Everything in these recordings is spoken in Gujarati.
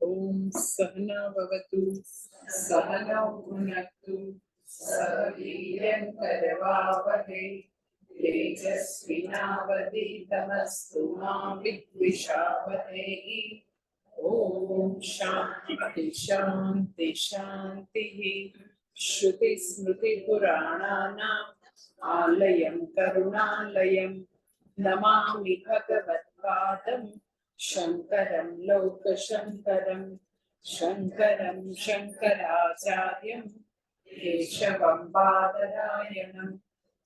ओम सहना भवतु सहनौ भुनक्तु सह वीर्यं करवावहै तेजस्विनावधीतमस्तु मा विद्विषावहै। ओम शांति शांति शांति। श्रुति स्मृति पुराणानाम् आलयं करुणालयं नमामि भगवत्पादं शंकरं लोकशंकरं शंकरं शंकराचार्यं केशवं बादरायणं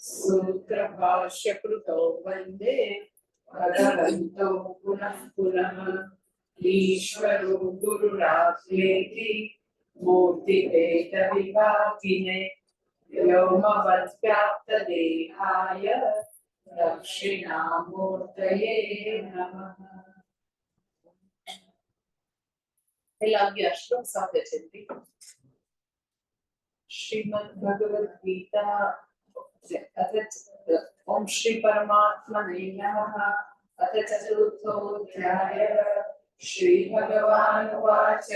सूत्रभाष्यकृतो वन्दे भगवन्तो पुनः पुनः। ईश्वरो गुरुरात्मेति मूर्तिभेदविभागिने व्योमवद्व्याप्तदेहाय दक्षिणामूर्तये नमः। श्लोक साधयन्ति श्रीमद् भगवद गीता अथ ओम श्री परमात्मने नमः। अथ चतुर्थोऽध्यायः। श्री भगवानुवाच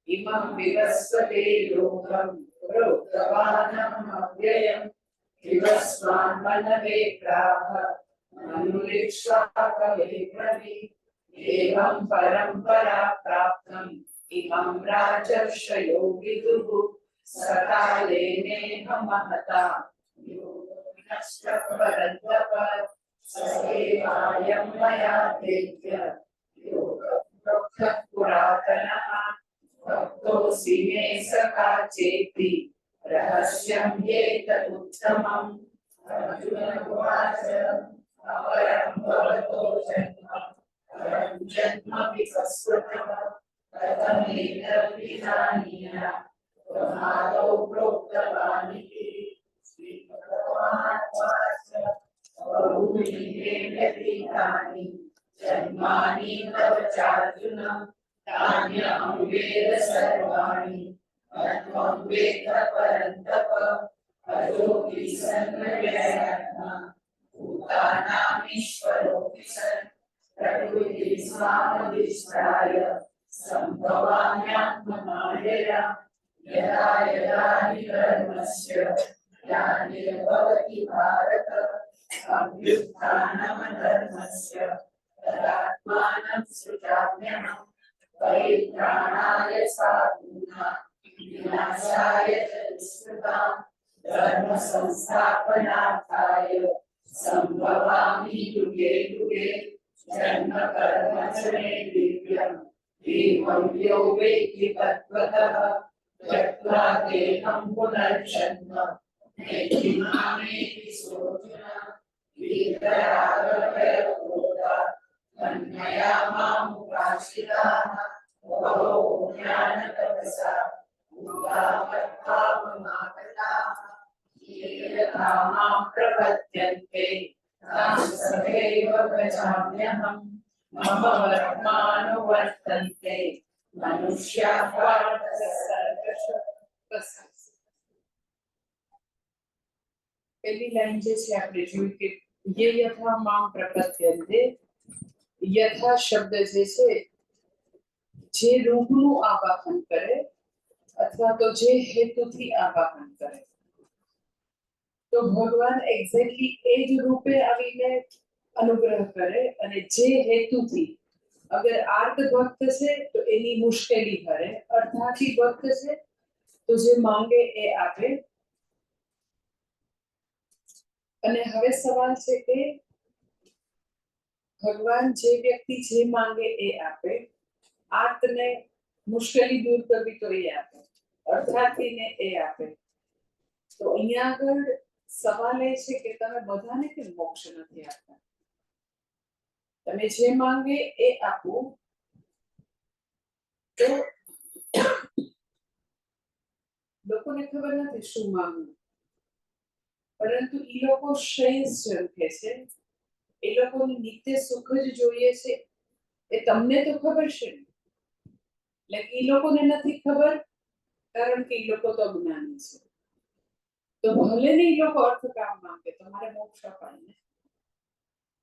इमं विवस्वते लोकं प्रोक्तवानहम् अव्ययम् विवस्वान् मनवे प्राह मनुरिक्ष्वाकवे ब्रवीत् एवं परम्परा प्राप्तम् इमं राजर्षयो विदुः सकाले नेह महता परन्तप ससेवायं मया तेभ्य पुरातनः भक्तोऽसि मे सखा चेति रहस्यं एतदुत्तमम्। अर्जुन उवाच अपरं भवतो जन्म विवस्वतः कथमेतद्विजानीयाम् प्रमादौ प्रोक्तवान् इति। श्रीभगवानुवाच बहूनि मे व्यतीतानि जन्मानि तव चार्जुन तान्यहं वेद सर्वाणि न त्वं वेद परन्तप। अजोऽपि सन्नव्ययात्मा भूतानामीश्वरोऽपि सन् प्रकृतिं स्वामधिष्ठाय सम्भवाम्यात्ममायया यदा यदा हि धर्मस्य ग्लानिर्भवति भारत अभ्युत्थानमधर्मस्य तदात्मानं सृजाम्यहम्। परित्राणाय साधूनां विनाशाय च दुष्कृतां धर्म संस्थापनार्थाय सम्भवामि युगे युगे। जन्म कर्म च मे दिव्यम् एवं यो वेत्ति तत्त्वतः त्यक्त्वा देहं पुनर्जन्म नैति मामेति सोऽर्जुन। वीतरागभयक्रोधात् तन्मया मामुपाश्रिताः बहवो ज्ञानतपसा भूतामत्पापमागताः ये यथा मां प्रपद्यन्ते तांस्तथैव भजाम्यहम्। मम वर्त्मानुवर्तन्ते मनुष्याः पार्थ सर्वशः। पहली लाइन जैसे आपने જોઈ કે ये यथा मां प्रपद्यन्ते यथा शब्द जैसे જે રૂપનું આવાહન કરે અથવા તો જે હેતુથી આવાહન કરે તો ભગવાન એક્ઝેક્ટલી એ જ રૂપે આવીને અનુગ્રહ કરે અને જે હેતુથી અગર આર્ત ભક્ત છે તો એની મુશ્કેલી હરે અર્થાથી ભક્ત છે તો જે માંગે એ આપે। અને હવે સવાલ છે કે ભગવાન જે વ્યક્તિ જે માંગે એ આપે આર્તને મુશ્કેલી દૂર કરવી તો એ આપે અર્થાથીને એ આપે। તો અહીંયા આગળ સવાલ એ છે કે તમે બધાને કેમ મોક્ષ નથી આપતા? તમે જે માંગે એ આપો તો લોકોને ખબર નથી શું માંગવું પરંતુ એ લોકો શ્રેયસ ઝડપે છે એ લોકોને નિત્ય સુખ જ જોઈએ છે એ તમને તો ખબર છે એટલે એ લોકોને નથી ખબર કારણ કે એ લોકો તો અજ્ઞાની છે। તો ભલે ને એ લોકો અર્થ કામ માંગે તમારે મોક્ષ અપાય ને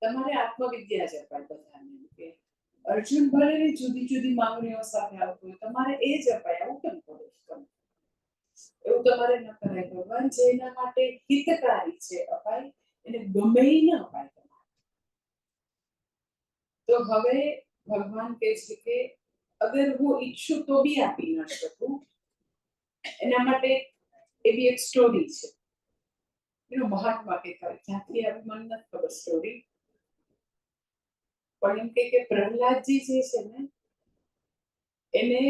તમારે આત્મવિદ્યા જ અપાય બધાને કે અર્જુન ભલેની જુદી જુદી માંગણીઓ સાથે આવતો હોય, તમારે એ જ અપાય, આવું કેમ કરો છો તમે? એવું તમારે ન કરાય. ભગવાન જેના માટે હિતકારી છે અપાય, એને ગમે ઈ ન અપાય. તો હવે ભગવાન કહે છે કે અગર હું ઈચ્છું તો બી આપી ન શકું. એના માટે એવી એક સ્ટોરી છે, એનો મહાત્મા કહેતા, ક્યાંથી આવી મને નથી ખબર સ્ટોરી, પણ એમ કે પ્રહલાદજી જે છે ને એને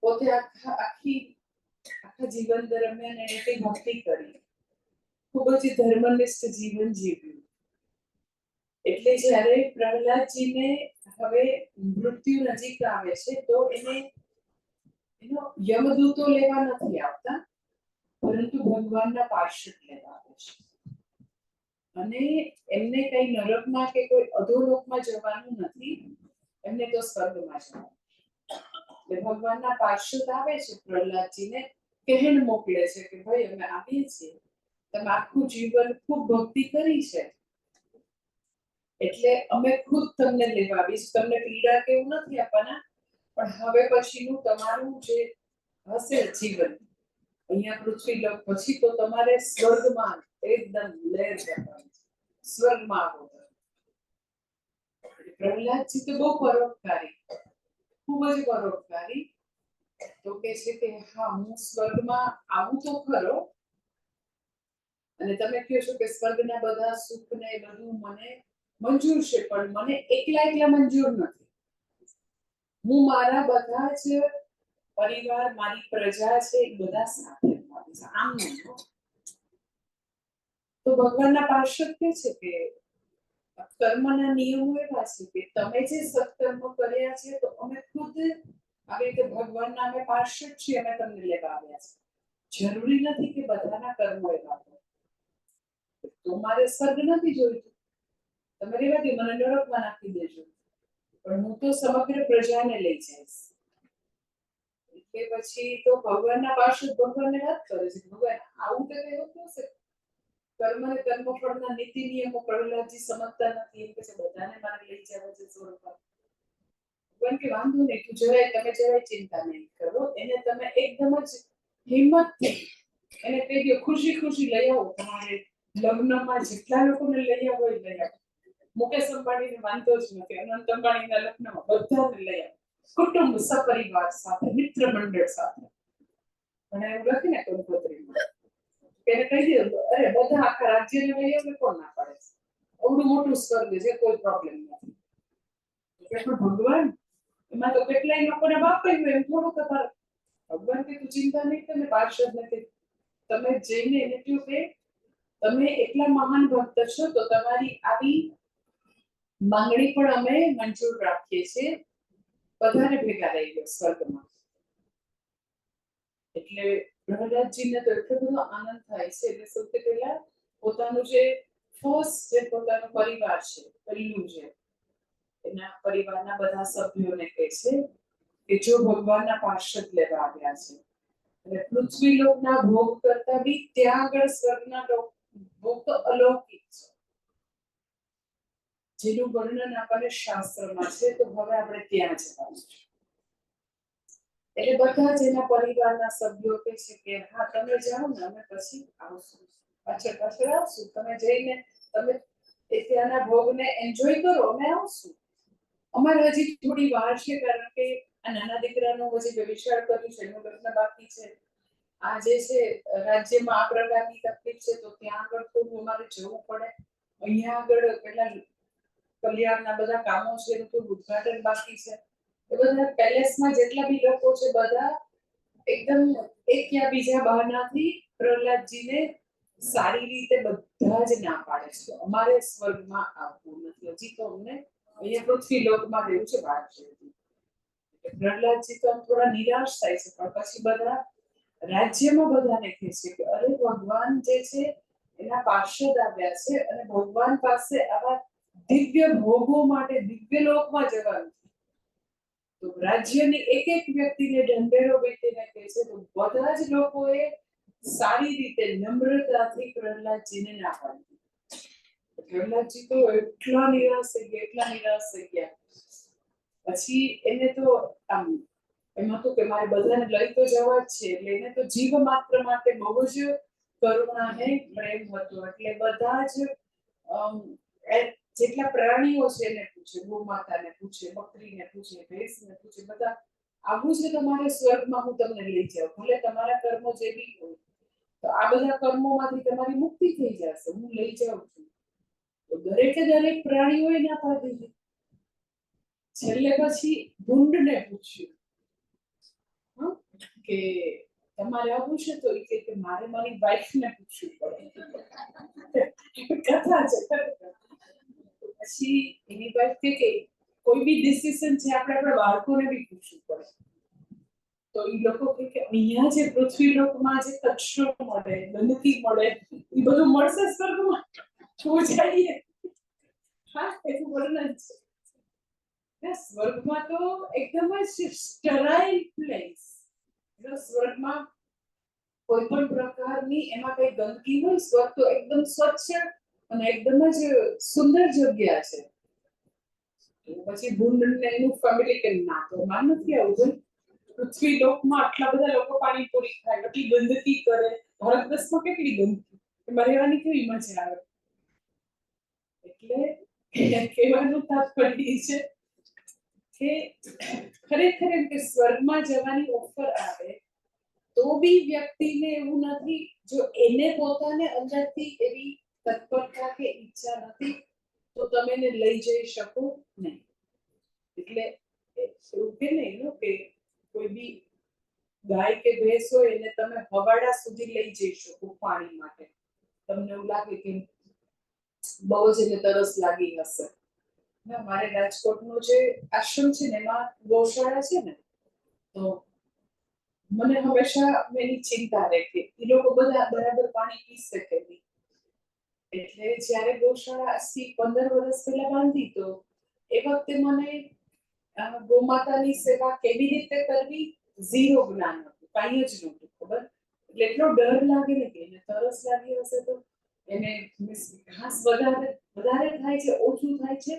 પોતે આખા જીવન દરમિયાન એને કઈ ભક્તિ કરી, ખૂબ જ ધર્મનિષ્ઠ જીવન જીવ્યું. એટલે જ્યારે પ્રહલાદજીને હવે મૃત્યુ નજીક આવે છે તો એનો યમદૂતો લેવા નથી આવતા, પરંતુ ભગવાનના પાર્ષદ લેવા આવે છે. અને એમને કઈ નરકમાં કે કોઈ અધોલોકમાં જવાનું નથી, એમને તો સ્વર્ગમાં જવાનું. એટલે ભગવાનના પાર્ષદ આવે છે પ્રહલાદજીને, કહેણ મોકલે છે કે ભાઈ અમે આવીએ છીએ, તમે આખું જીવન ખૂબ ભક્તિ કરી છે, એટલે અમે ખુદ તમને લેવા આવીશું. તમને પીડા કે એવું નથી આપવાના, પણ હવે પછીનું તમારું જે હશે જીવન અહીંયા પૃથ્વી લોક પછી, તો તમારે સ્વર્ગમાં એકદમ લહેર કરવાની, સ્વર્ગમાં આવો. પ્રહલાદજી તો બહુ પરોપકારી, ખૂબ જ પરોપકારી. તો કે છે કે હા, હું સ્વર્ગમાં આવું તો ખરો, અને તમે કહો છો કે સ્વર્ગના બધા સુખ ને બધું મને મંજૂર છે, પણ મને એકલા મંજૂર નથી. હું મારા બધા જ પરિવાર, મારી પ્રજા છે એ બધા સાથે આમ નહીં. તો ભગવાનના પાર્ષદ કહે છે કે કર્મના નિયમો એવા છે કે તમે જે સત્કર્મ કર્યા છે, તો અમે ખુદ આવી રીતે ભગવાનના અમે પાર્ષદ છીએ, અમે તમને લેવા આવ્યા છે. જરૂરી નથી કે બધાના કર્મો એવા હોય. તો મારે સ્વર્ગ નથી જોઈતું, તમે રેવા દો, મને નરકમાં નાખી દેજો, પણ હું તો સમગ્ર પ્રજાને લઈ જઈશ. એટલે પછી તો ભગવાનના પાર્ષદ ભગવાનને વાત કરે છે, ભગવાન આવું તો એવું થશે, કર્મ અને કર્મફળના નીતિ નિયમો પ્રહલાદજી સમજતા નથી, એમ કે છે બધાને મારે લઈ જવા છે સ્વર્ગમાં. ભગવાન કે વાંધો નહીં, તું જરાય તમે જરાય ચિંતા નહીં કરો, એને તમે એકદમ જ હિંમતથી એને કહી દો, ખુશી ખુશી લઈ આવો. તમારે લગ્નમાં જેટલા લોકોને લઈ આવો એ લઈ આવો. મુકેશ અંબાણીને વાંધો જ નથી, અનંત અંબાણીના લગ્નમાં બધાને લઈ આવો, કુટુંબ સપરિવાર સાથે, મિત્ર મંડળ સાથે. અને એવું લખીને કંકોત્રીમાં એને કહી દીધું, અરે બધા આખા રાજ્યને લઈ આવે, કોણ ના પાડે છે? અવડું મોટું સ્વર્ગ છે, કોઈ પ્રોબ્લેમ નથી. ભગવાન એમાં તો કેટલાય લોકોને વાપર્યું, એમ થોડું તમારે. ભગવાન કે તું ચિંતા નહીં કરે, પાર્ષદ નથી, તમે જઈને એને કહ્યું કે તમે એટલા મહાન ભક્ત છો, તો તમારી આવી માંગણી પણ અમે મંજૂર રાખીએ છીએ, બધાને ભેગા રહી ગયો સ્વર્ગમાં. એટલે પ્રહલાદજીને તો એટલો બધો આનંદ થાય છે. એટલે સૌથી પહેલા પોતાનું જે ફર્સ્ટ જે પોતાનો પરિવાર છે, પહેલું છે, એના પરિવારના બધા સભ્યોને કહે છે કે જો ભગવાનના પાર્ષદ લેવા આવ્યા છે, અને પૃથ્વી લોકના ભોગ કરતા બી ત્યાં આગળ સ્વર્ગના ભોગ તો અલૌકિક છે, જેનું વર્ણન આપણને શાસ્ત્રમાં છે. તો હવે આપણે ત્યાં જવાનું છે. એટલે બધા જ એના પરિવારના સભ્યો કહે છે કે હા, તમે જાઓ ને, અમે પછી આવશું, પાછળ આવશું, તમે જઈને તમે ત્યાંના ભોગને એન્જોય કરો, અમે આવશું. અમારે હજી થોડી વાર છે, કારણ કે આ નાના દીકરાનું હજી વ્યભિચાર કર્યું છે, એનું લગ્ન બાકી છે. આ જે છે રાજ્યમાં આ પ્રકારની તકલીફ છે, તો ત્યાં આગળ થોડું અમારે જવું પડે. અહીંયા આગળ પેલા કલ્યાણના બધા કામો છે, એનું થોડું ઉદઘાટન બાકી છે. એ બધા પેલેસમાં જેટલા બી લોકો છે, બધા એકદમ એક યા બીજા બહાનાથી પ્રહલાદજીને સારી રીતે બધા જ ના પાડે છે, અમારે સ્વર્ગમાં આવવું નથી, હજી તો અમને અહીંયા પૃથ્વી લોકમાં રહેવું છે, બહાર જવું. પ્રહલાદજી તો થોડા નિરાશ થાય છે, પણ પછી બધા રાજ્યમાં બધાને કહે છે કે અરે ભગવાન જે છે એના પાર્ષદ આવ્યા છે, અને ભગવાન પાસે આવા દિવ્ય ભોગો માટે દિવ્ય લોકમાં જવાનું. તો રાજ્યની એક વ્યક્તિને ઢંઢેરો બેટીને કહે છે, તો બધા જ લોકોએ સારી રીતે નમ્રતાથી પ્રહલાદજીને ના પાડી. પ્રહલાદજી તો એટલા નિરાશ થઈ ગયા, પછી એને તો આમ એમાં તો કે મારે બધાને લઈ તો જવા જ છે, એટલે એને તો જીવ માત્ર માટે બહુ જ કરુણા ને પ્રેમ હતો. એટલે બધા જ જેટલા પ્રાણીઓ છે એને પૂછે, ગૌ માતાને પૂછે, બકરીને પૂછે, ભેંસને પૂછે, બધા આવું છે તમારે સ્વર્ગમાં હું તમને લઈ જાઉં, ભલે તમારા કર્મો જે બી હોય તો આ બધા કર્મોમાંથી તમારી મુક્તિ થઈ જશે, હું લઈ જાઉં છું. તો દરેકે દરેક પ્રાણીઓએ ના પાડી દીધી. છેલ્લે પછી ભૂંડને પૂછ્યું કે તમારે આવું છે, તો એ કે મારે મારી વાઈફને પૂછવું પડે. કથા છે. પછી એની વાઈફ કે કોઈ બી ડિસિઝન છે આપણે આપણા બાળકોને બી પૂછવું પડે. તો એ લોકો કે અહીંયા જે પૃથ્વી લોકમાં જે કચરો મળે, ગંદકી મળે, એ બધું મળશે સ્વર્ગમાં? શું જઈએ? હા, એટલું વર્ણન છે. સ્વર્ગમાં તો એકદમ જ સ્ટરાઇલ પ્લેસ. સ્વર્ગમાં કોઈ પણ પ્રકારની એમાં કઈ ગંદકી હોય, સ્વર્ગ તો એકદમ સ્વચ્છ અને એકદમ જ સુંદર જગ્યા છે. પછી ભૂંડ ને એનું ફેમિલી કે ના તો માં નથી આવું. પૃથ્વી લોકમાં આટલા બધા લોકો પાણીપુરી ખાય, એટલી ગંદકી કરે, ભારત દેશમાં કેટલી ગંદકી, એમાં રહેવાની કેવી મજા આવે. એટલે કહેવાનું તાત્પર્ય છે કે ખરેખર એમ કે સ્વર્ગમાં જવાની ઓફર આવે તો બી વ્યક્તિને એવું નથી, જો એને પોતાને અંદરથી એવી તત્પરતા કે ઈચ્છા નથી તો તમે એને લઈ જઈ શકો નહીં. એટલે એવું કે નહીં કે કોઈ બી ગાય કે ભેંસ હોય એને તમે હવાડા સુધી લઈ જઈ શકો પાણી માટે. તમને એવું લાગે કે બહુ જ એને તરસ લાગી હશે. મારે રાજકોટનું જે આશ્રમ છે ને એમાં ગૌશાળા છે ને, તો મને હંમેશા એની ચિંતા રહે કે એ લોકો બધા બરાબર પાણી પી શકે નહીં. એટલે જ્યારે ગૌશાળા આજથી 15 વર્ષ પહેલા બાંધી તો એ વખતે મને ગૌમાતાની સેવા કેવી રીતે કરવી ઝીરો જ્ઞાન હતું, કાંઈ જ નહોતું ખબર. એટલે એટલો ડર લાગે ને કે એને તરસ લાગી હશે તો એને ઘાસ વધારે થાય છે, ઓછું થાય છે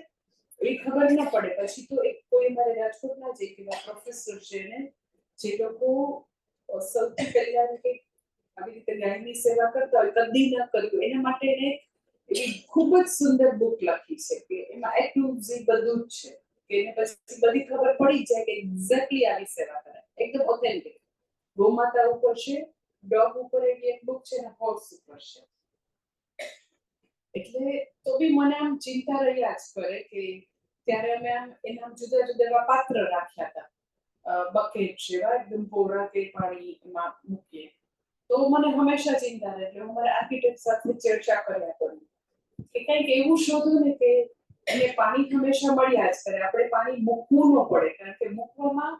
એ ખબર ન પડે. પછી તો એક કોઈ મારે રાજકોટના જ એક એવા પ્રોફેસર છે ને જે લોકો સૌથી પહેલા આવી રીતે ગાયની સેવા કરતા હોય, કદી ન કર્યું એના માટે એને એવી ખૂબ જ સુંદર બુક લખી છે કે એમાં એટલું જ બધું જ છે કે એને પછી બધી ખબર પડી જાય કે એક્ઝેક્ટલી આવી સેવા કરે, એકદમ ઓથેન્ટિક. ગૌમાતા ઉપર છે, ડોગ ઉપર એવી એક બુક છે ને હોર્સ ઉપર છે. એટલે તો બી મને આમ ચિંતા રહ્યા જ કરે કે ત્યારે અમે આમ એના જુદા જુદા એવા પાત્ર રાખ્યા હતા, બકેટ જેવા એકદમ પોરા કે પાણી એમાં મૂકીએ. તો મને હંમેશા ચિંતા રહે એટલે હું મારા આર્કિટેક્ટ સાથે ચર્ચા કર્યા કરું કે કંઈક એવું શોધો ને કે એને પાણી હંમેશા મળ્યા જ કરે, આપણે પાણી મૂકવું ન પડે. કારણ કે મૂકવામાં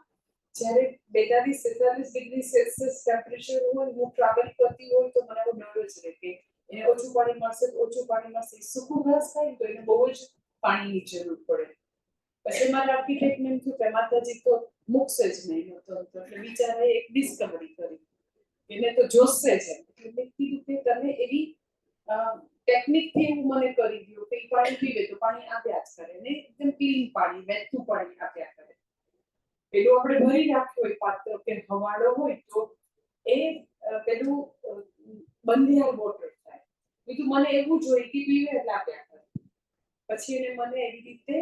જ્યારે 42-43 ડિગ્રી સેલ્સિયસ ટેમ્પરેચર હોય, હું ટ્રાવેલ કરતી હોય તો મને બહુ ડર જ રહે કે એને ઓછું પાણી મળશે તો ઓછું પાણી મળશે. સૂકું ઘાસ ખાય તો એને બહુ જ પાણીની જરૂર પડે. પછી મારા આર્કિટેક્ટને એમ થયું કે માતાજી તો મૂકશે જ નહીં, એટલે બિચારાએ એક ડિસ્કવરી કરી, એને તો જોશે જ. એટલે મેં કીધું કે તમે એવી ટેકનિકથી એવું મને કરી દો કે પાણી પીવે તો પાણી આપ્યા જ કરે ને એકદમ ક્લીન પાણી, વહેતું પાણી આપ્યા કરે. પેલું આપણે ભરી રાખ્યું હોય પાત્ર કે હવાડો હોય તો એ પેલું બંધિયાર વોટર થાય. બીજું મને એવું જોઈએ કે પીવે એટલે આપ્યા કરે. પછી એને મને એવી રીતે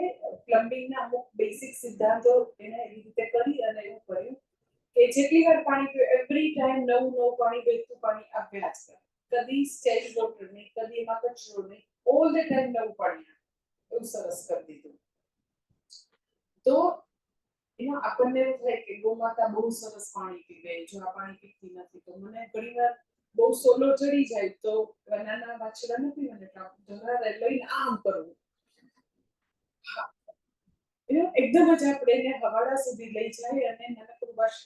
પ્લમ્બિંગના અમુક બેસિક સિદ્ધાંતો એને એવી રીતે કરી અને એવું કર્યું કે જેટલી વાર પાણી પીવે એવરી ટાઈમ નવું પાણી, વહેતું પાણી આપ્યા જ કરે. કદી સ્ટેજ વોટર નહીં, કદી એમાં કચરો નહીં, ઓલ ધ ટાઈમ નવું પાણી એવું સરસ કરી દીધું. તો એમાં આપણને એવું થાય કે ગૌમાતા બહુ સરસ પાણી પીવે, જો આ પાણી પીતી નથી તો મને ઘણી વાર બહુ સોલો ચડી જાય તો નાના વાછડા નથી મને ઢગલા લઈને આમ કરવું. એકદમ જ આપણે એને હવાડા સુધી લઈ જાય અને નાનકડું વાશ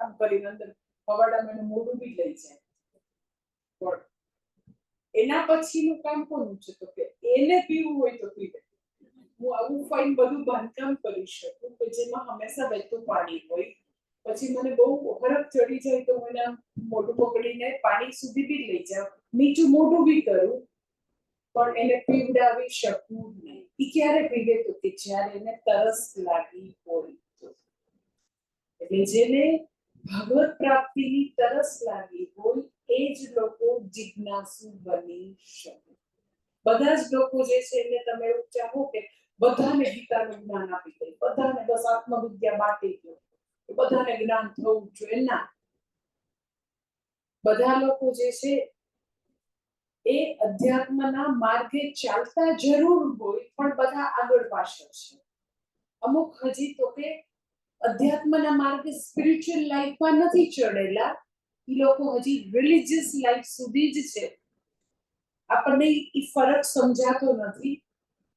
આમ કરીને અંદર હવાડામાં મોઢું બી લઈ જાય. પણ એના પછીનું કામ કોનું છે તો કે એને પીવું હોય તો પીવે. હું આવું ફાઇન બધું બાંધકામ કરી શકું કે જેમાં હંમેશા વહેતું પાણી હોય. પછી મને બહુ હરખ ચડી જાય તો હું એના મોઢું પકડીને પાણી સુધી બી લઈ જાઉં, નીચું મોઢું બી કરું, પણ એને પીવડાવી શકું નહીં. એ ક્યારે પીવે તો કે જ્યારે એને તરસ લાગી હોય. એટલે જેને ભગવત પ્રાપ્તિની તરસ લાગી હોય એ જ લોકો જિજ્ઞાસુ બની શકે. બધા જ લોકો જે છે એને તમે એવું ચાહો કે બધાને ગીતાનું જ્ઞાન આપી દે, બધાને બસ આત્મવિદ્યા બાટી દો, બધાને જ્ઞાન થવું જોઈએ, ના. બધા લોકો જે છે એ અધ્યાત્મના માર્ગે ચાલતા જરૂર હોય પણ બધા આગળ પાછળ છે. અમુક હજી તો કે અધ્યાત્મના માર્ગે સ્પિરિચ્યુઅલ લાઈફમાં નથી ચડેલા, એ લોકો હજી રિલિજિયસ લાઈફ સુધી જ છે. આપણને એ ફરક સમજાતો નથી.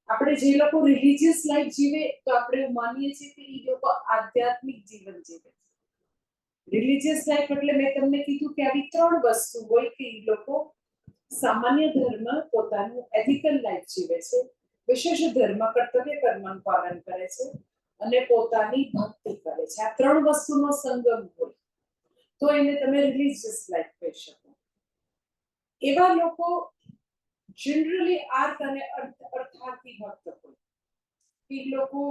આપણે જે લોકો રિલિજિયસ લાઈફ જીવે તો આપણે માનીએ છીએ કે એ લોકો આધ્યાત્મિક જીવન જીવે. રિલિજિયસ લાઈફ એટલે મેં તમને કીધું કે આવી 3 વસ્તુ હોય કે એ લોકો સામાન્ય ધર્મ પોતાનું એથિકલ લાઈફ જીવે છે, વિશેષ ધર્મ કર્તવ્ય કર્મનું પાલન કરે છે અને પોતાની ભક્તિ કરે છે. આ 3 વસ્તુનો સંગમ હોય તો એને તમે રિલિજિયસ લાઈફ કહી શકો. એવા લોકો જનરલી આર્થ અને અર્થાર્થી ભક્ત હોય. એ લોકો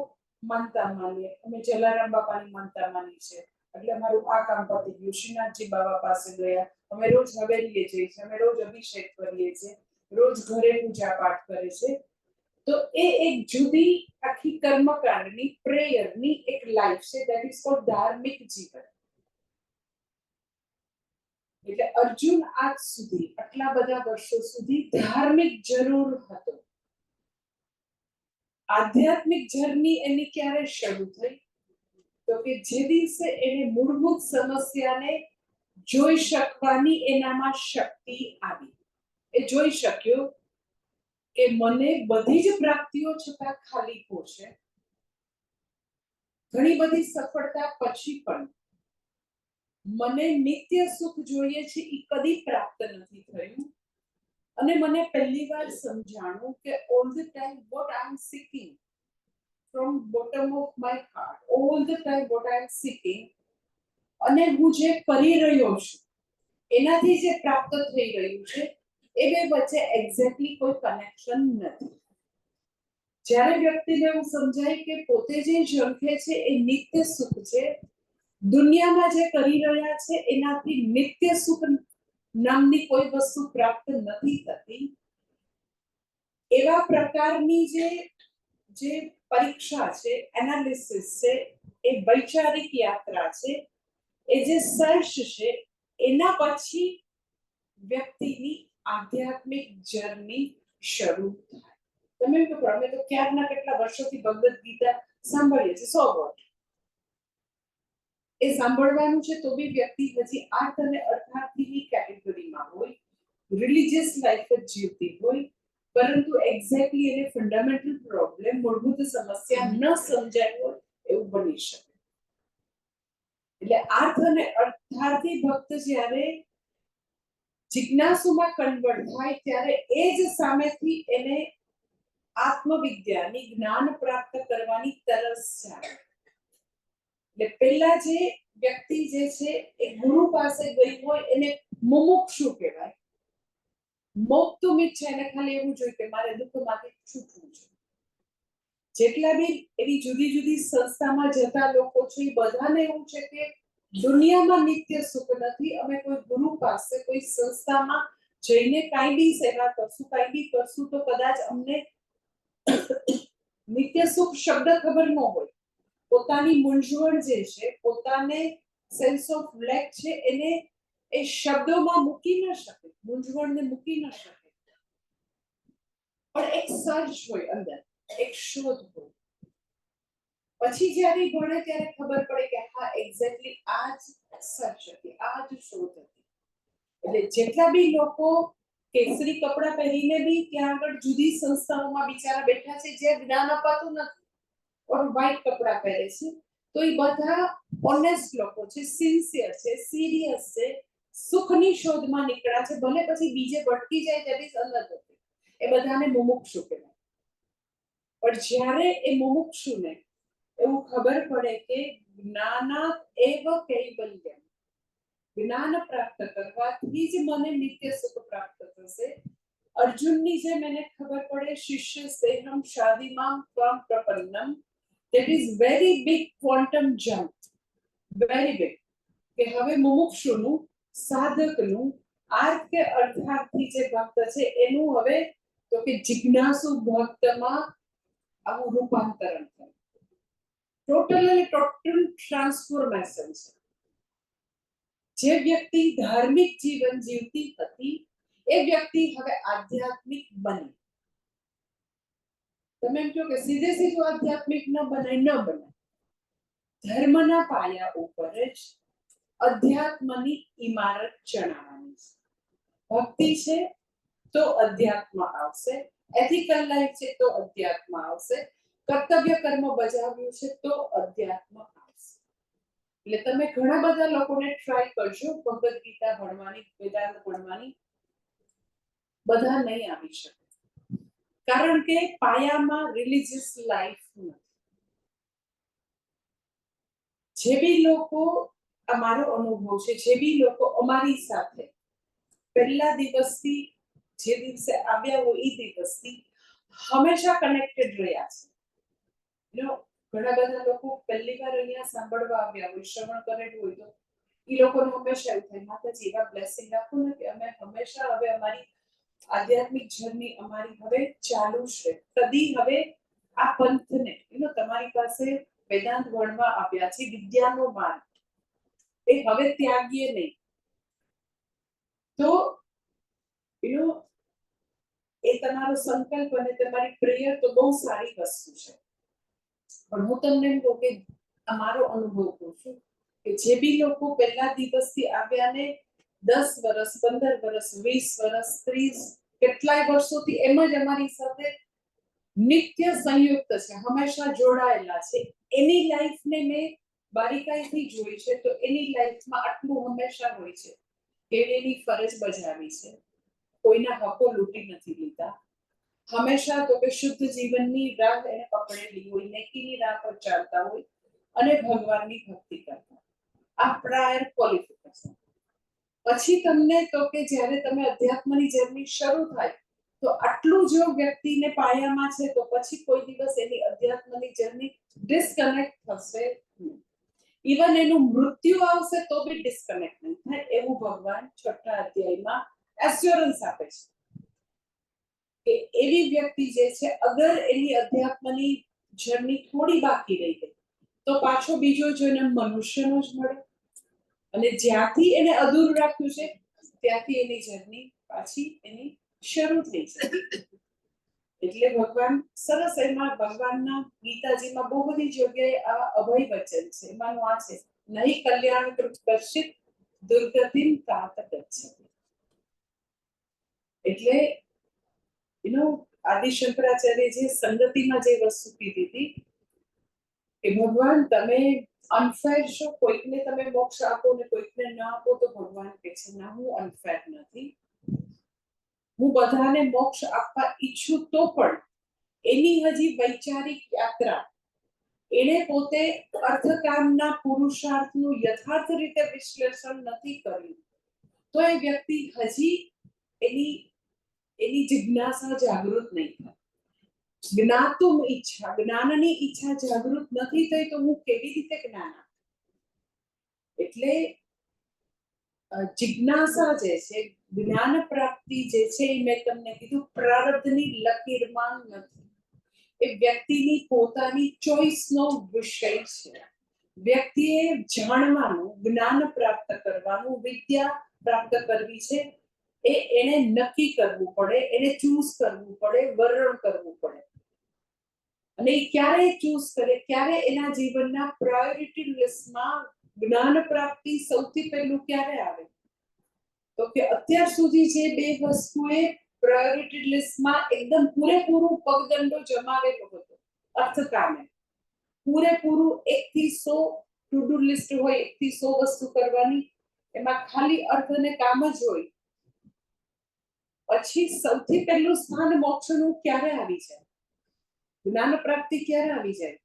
માનતા માનીએ, અમે જલારામ બાપાની માનતા માની છે એટલે અમારું આ કામ પતી ગયું. શ્રીનાથજી બાબા પાસે ગયા, અમે રોજ હવેલીએ જઈએ છીએ, અમે રોજ અભિષેક કરીએ છીએ, રોજ ઘરે પૂજા પાઠ કરે છે. તો એ એક જુદી આખી કર્મકાંડની પ્રેયરની એક લાઈફ છે, ધેટ ઇઝ કોલ્ડ ધાર્મિક જીવન. એટલે અર્જુન આજ સુધી આટલા બધા વર્ષો સુધી ધાર્મિક જરૂર હતો. આધ્યાત્મિક જર્ની એની ક્યારે શરૂ થઈ? તો કે જે દિવસે એને મૂળભૂત સમસ્યાને જોઈ શકવાની એનામાં શક્તિ આવી. એ જોઈ શક્યો કે મને બધી જ પ્રાપ્તિઓ છતાં ખાલીપો છે. ઘણી બધી સફળતા પછી પણ મને નિત્ય સુખ જોઈએ છે, એ કદી પ્રાપ્ત નથી થયું. અને મને પહેલી વાર સમજાણું કે all the time what I am seeking from bottom of my heart, all the time what I am seeking, અને હું જે કરી રહ્યો છું એનાથી જે પ્રાપ્ત થઈ રહ્યું છે એ બે વચ્ચે એક્ઝેક્ટલી કોઈ કનેક્શન નથી. જ્યારે વ્યક્તિને એવું સમજાય કે પોતે જે ઝંખે છે એ નિત્ય સુખ છે, દુનિયામાં જે કરી રહ્યા છે એનાથી નિત્ય સુખ નામની કોઈ વસ્તુ પ્રાપ્ત નથી થતી, એવા પ્રકારની જે પરીક્ષા છે, એનાલિસિસ છે, એ વૈચારિક યાત્રા છે, એ જે સર્ચ છે, એના પછી વ્યક્તિની આધ્યાત્મિક જર્ની શરૂ થાય. તમે તો અમે તો ક્યારના કેટલા વર્ષોથી ભગવદ ગીતા સાંભળીએ છીએ, સો વોટ એ સાંભળવાનું છે તો બી વ્યક્તિ હજી આર્થ અને અર્થાર્થીની કેટેગરીમાં હોય, રિલિજિયસ લાઈફ જ જીવતી હોય, પરંતુ એક્ઝેક્ટલી એને ફંડામેન્ટલ પ્રોબ્લેમ, મૂળભૂત સમસ્યા ન સમજાય હોય એવું બની શકે. એટલે આર્થ અને અર્થાર્થી ભક્ત જ્યારે જિજ્ઞાસુમાં કન્વર્ટ થાય ત્યારે એ જ સામેથી એને આત્મવિદ્યાની જ્ઞાન પ્રાપ્ત કરવાની તરસ જાગે. એટલે પહેલા જે વ્યક્તિ જે છે એ ગુરુ પાસે ગઈ હોય એને મુમુક્ષુ કહેવાય. મોક્ષ છે એને ખાલી એવું જોઈએ કે મારે દુઃખમાંથી છૂટવું છે. જેટલા બી એવી જુદી જુદી સંસ્થામાં જતા લોકો છે એ બધાને એવું છે કે દુનિયામાં નિત્ય સુખ નથી, અમે કોઈ ગુરુ પાસે કોઈ સંસ્થામાં જઈને કાંઈ બી સેવા કરશું, કાંઈ બી કરશું તો કદાચ અમને નિત્ય સુખ શબ્દ ખબર ન હોય, પોતાની મૂંઝવણ જે છે, પોતાને સેન્સ ઓફ લેક છે એને એ શબ્દોમાં મૂકી ન શકે, મૂંઝવણને મૂકી ન શકે, પણ એક સર્ચ હોય અંદર, એક શોધ હોય. પછી જ્યારે ભણે ત્યારે ખબર પડે કે હા એક્ઝેક્ટલી આ જ સર્ચ હતી, આ જ શોધ હતી. એટલે જેટલા બી લોકો કેસરી કપડા પહેરીને બી ત્યાં આગળ જુદી સંસ્થાઓમાં બિચારા બેઠા છે જે જ્ઞાન અપાતું નથી, ઓર વ્હાઈટ કપડા પહેરે છે, તો એ બધા ઓનેસ્ટ લોકો છે, સિન્સિયર છે, સિરિયસ છે, સુખની શોધમાં નીકળ્યા છે, ભલે પછી બીજે ભટકી જાય ત્યારે અલગ હતી. એ બધાને મુમુક્ષુ કહેવાય. પણ જ્યારે એ મુમુક્ષુને એવું ખબર પડે કે જ્ઞાનાત એવ કૈવલ્યમ, જ્ઞાન પ્રાપ્ત કરવાથી જ મને નિત્ય સુખ પ્રાપ્ત થશે. અર્જુનની જેમ એને ખબર પડે શિષ્ય સેહમ શાદીમામ ત્વમ પ્રપન્નમ, that is very big quantum jump. Very big કે હવે મુમુક્ષુનું સાધકનું આર્થ કે અર્થાર્થી જે ભક્ત છે એનું હવે તો કે જિજ્ઞાસુ ભક્તમાં આવું રૂપાંતરણ થાય. ટોટલ ટ્રાન્સફોર્મેશન છે. જે વ્યક્તિ ધાર્મિક જીવન જીવતી હતી એ વ્યક્તિ હવે આધ્યાત્મિક બની. તમે એમ કહો કે સીધે સીધું આધ્યાત્મિક ન બને. ધર્મના પાયા ઉપર જ અધ્યાત્મની ઇમારત ચણાવવાની છે. ભક્તિ છે તો અધ્યાત્મ આવશે, એથિકલ લાઈફ છે તો અધ્યાત્મ આવશે, કર્તવ્ય કર્મ બજાવ્યું છે તો અધ્યાત્મ આવશે. એટલે તમે ઘણા બધા લોકોને ટ્રાય કરજો ભગવદ ગીતા ભણવાની, વેદાંત ભણવાની, બધા નહીં આવી શકે કારણ કે પાયામાં રિલિજિયસ લાઈફ નથી. જે બી લોકો, અમારો અનુભવ છે, જે બી લોકો અમારી સાથે પહેલા દિવસથી જે દિવસે આવ્યા હોય એ દિવસથી હંમેશા કનેક્ટેડ રહ્યા છે. ઘણા બધા લોકો પહેલી વાર અહીંયા સાંભળવા આવ્યા હોય, શ્રવણ કરેલું હોય તો એ લોકોને હંમેશા એવું થાય માતાજી એવા બ્લેસિંગ આપો ને કે અમે હંમેશા હવે અમારી આધ્યાત્મિક જર્ની અમારી હવે ચાલુ છે. કદી હવે આ પંથને તમારી પાસે વેદાંત ભણવા આવ્યા છે, વિદ્યાનો માર્ગ એ હવે ત્યાગીએ નહીં. તો એ તમારો સંકલ્પ અને તમારી પ્રેયર તો બહુ સારી વસ્તુ છે. પણ હું તમને એમ કહું કે અમારો અનુભવ કહું છું કે જે બી લોકો પહેલા દિવસથી આવ્યા ને 10 વર્ષ, 15 વર્ષ, 20 વર્ષ, 30 કેટલાય વર્ષોથી એમ જ અમારી સાથે નિત્ય સંયુક્ત છે, હંમેશા જોડાયેલા છે, એની લાઈફને મેં બારીકાઈથી જોઈ છે. તો એની લાઈફમાં આટલું હંમેશા હોય છે કે એની ફરજ બજાવી છે, કોઈના હકો લૂંટી નથી લીધા, હંમેશા તો કે શુદ્ધ જીવનની રાહ એને પકડેલી હોય, નેકીની રાહ પર ચાલતા હોય અને ભગવાનની ભક્તિ કરતા. આ પ્રાયર ક્વોલિફિકેશન. પછી તમને તો કે જ્યારે તમે અધ્યાત્મની જર્ની શરૂ થાય તો આટલું જો વ્યક્તિને પાયામાં છે તો પછી કોઈ દિવસ એની અધ્યાત્મની જર્ની ડિસ્કનેક્ટ થશે નહીં. ઇવન એનું મૃત્યુ આવશે તો બી ડિસ્કનેક્ટ નહીં થાય એવું ભગવાન 6ઠા અધ્યાયમાં એશ્યોરન્સ આપે છે કે એવી વ્યક્તિ જે છે અગર એની અધ્યાત્મની જર્ની થોડી બાકી રહી ગઈ તો પાછો બીજો જન્મ મનુષ્યનો જ મળે અને જ્યાંથી એને અધૂરું રાખ્યું છે ત્યાંથી એની જર્ની પાછી એની શરૂ થઈ જાય. એટલે ભગવાન સરસ એમાં ભગવાનના ગીતાજીમાં બહુ બધી જગ્યાએ આ અભય વચન છે. એમાંનું આ છે નહીં કલ્યાણ કૃત કશ્ચિત દુર્ગતિમ તાત ગચ્છતિ. એટલે આદિ શંકરાચાર્યજી સંગતિમાં જે વસ્તુ કીધી હતી કે ભગવાન તમે અનફેર છો, કોઈકને તમે મોક્ષ આપો ને કોઈકને ન આપો તો ભગવાન કહે છે ના હું અનફેર નથી, હું બધાને મોક્ષ આપવા ઈચ્છું તો પણ એની હજી વૈચારિક યાત્રા એને પોતે અર્થકામના પુરુષાર્થનું યથાર્થ રીતે વિશ્લેષણ નથી કર્યું તો એ વ્યક્તિ હજી એની જિજ્ઞાસા જાગૃત નહીં થાય. જ્ઞાતુમ ઈચ્છા, જ્ઞાનની ઈચ્છા જાગૃત નથી થઈ તો હું કેવી રીતે જ્ઞાન આપું? એટલે જિજ્ઞાસા જે છે, જ્ઞાન પ્રાપ્તિ જે છે એ મેં તમને કીધું પ્રારબ્ધની લકીરમાં નથી, એ વ્યક્તિની પોતાની ચોઈસનો વિષય છે. વ્યક્તિએ જાણવાનું, જ્ઞાન પ્રાપ્ત કરવાનું, વિદ્યા પ્રાપ્ત કરવી છે એ એને નક્કી કરવું પડે, એને ચૂઝ કરવું પડે, વર્ણન કરવું પડે. અને એ ક્યારે ચૂઝ કરે, ક્યારે એના જીવનના પ્રાયોરિટી લિસ્ટમાં જ્ઞાન પ્રાપ્તિ સૌથી પહેલું ક્યારે આવે તો કે અત્યાર સુધી જે બે વસ્તુએ પ્રાયોરિટી લિસ્ટમાં એકદમ પૂરેપૂરું પગદંડો જમાવેલો હતો. અર્થકામે પૂરેપૂરું 1 થી 100 ટુ ડુ લિસ્ટ હોય, 1 થી 100 વસ્તુ કરવાની, એમાં ખાલી અર્થ અને કામ જ હોય. પછી સૌથી પહેલું સ્થાન મોક્ષનું ક્યારે આવી જાય, જ્ઞાન પ્રાપ્તિ ક્યારે આવી જાય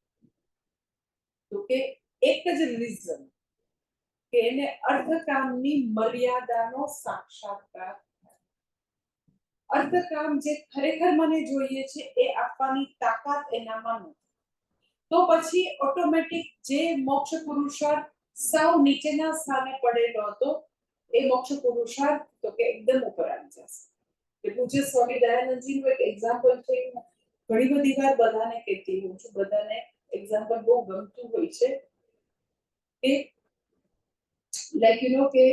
તો કે એક જ રીઝન કે એને અર્થકામની મર્યાદાનો સાક્ષાત્કાર. અર્થકામ જે ખરેખર મને જોઈએ છે એ આપવાની તાકાત એનામાં નથી તો પછી ઓટોમેટિક જે મોક્ષ પુરુષાર્થ સાવ નીચેના સ્થાને પડેલો હતો એ મોક્ષ પુરુષાર્થ તો કે એકદમ ઉપર આવી જશે. કે પૂજ્ય સ્વામી દયાનંદજીનું એક એક્ઝામ્પલ છે, ઘણી બધી વાર બધાને કહેતી હોઉં છું, બધાને એક્ઝામ્પલ બહુ ગમતું હોય છે કે લાઈક યુ નો કે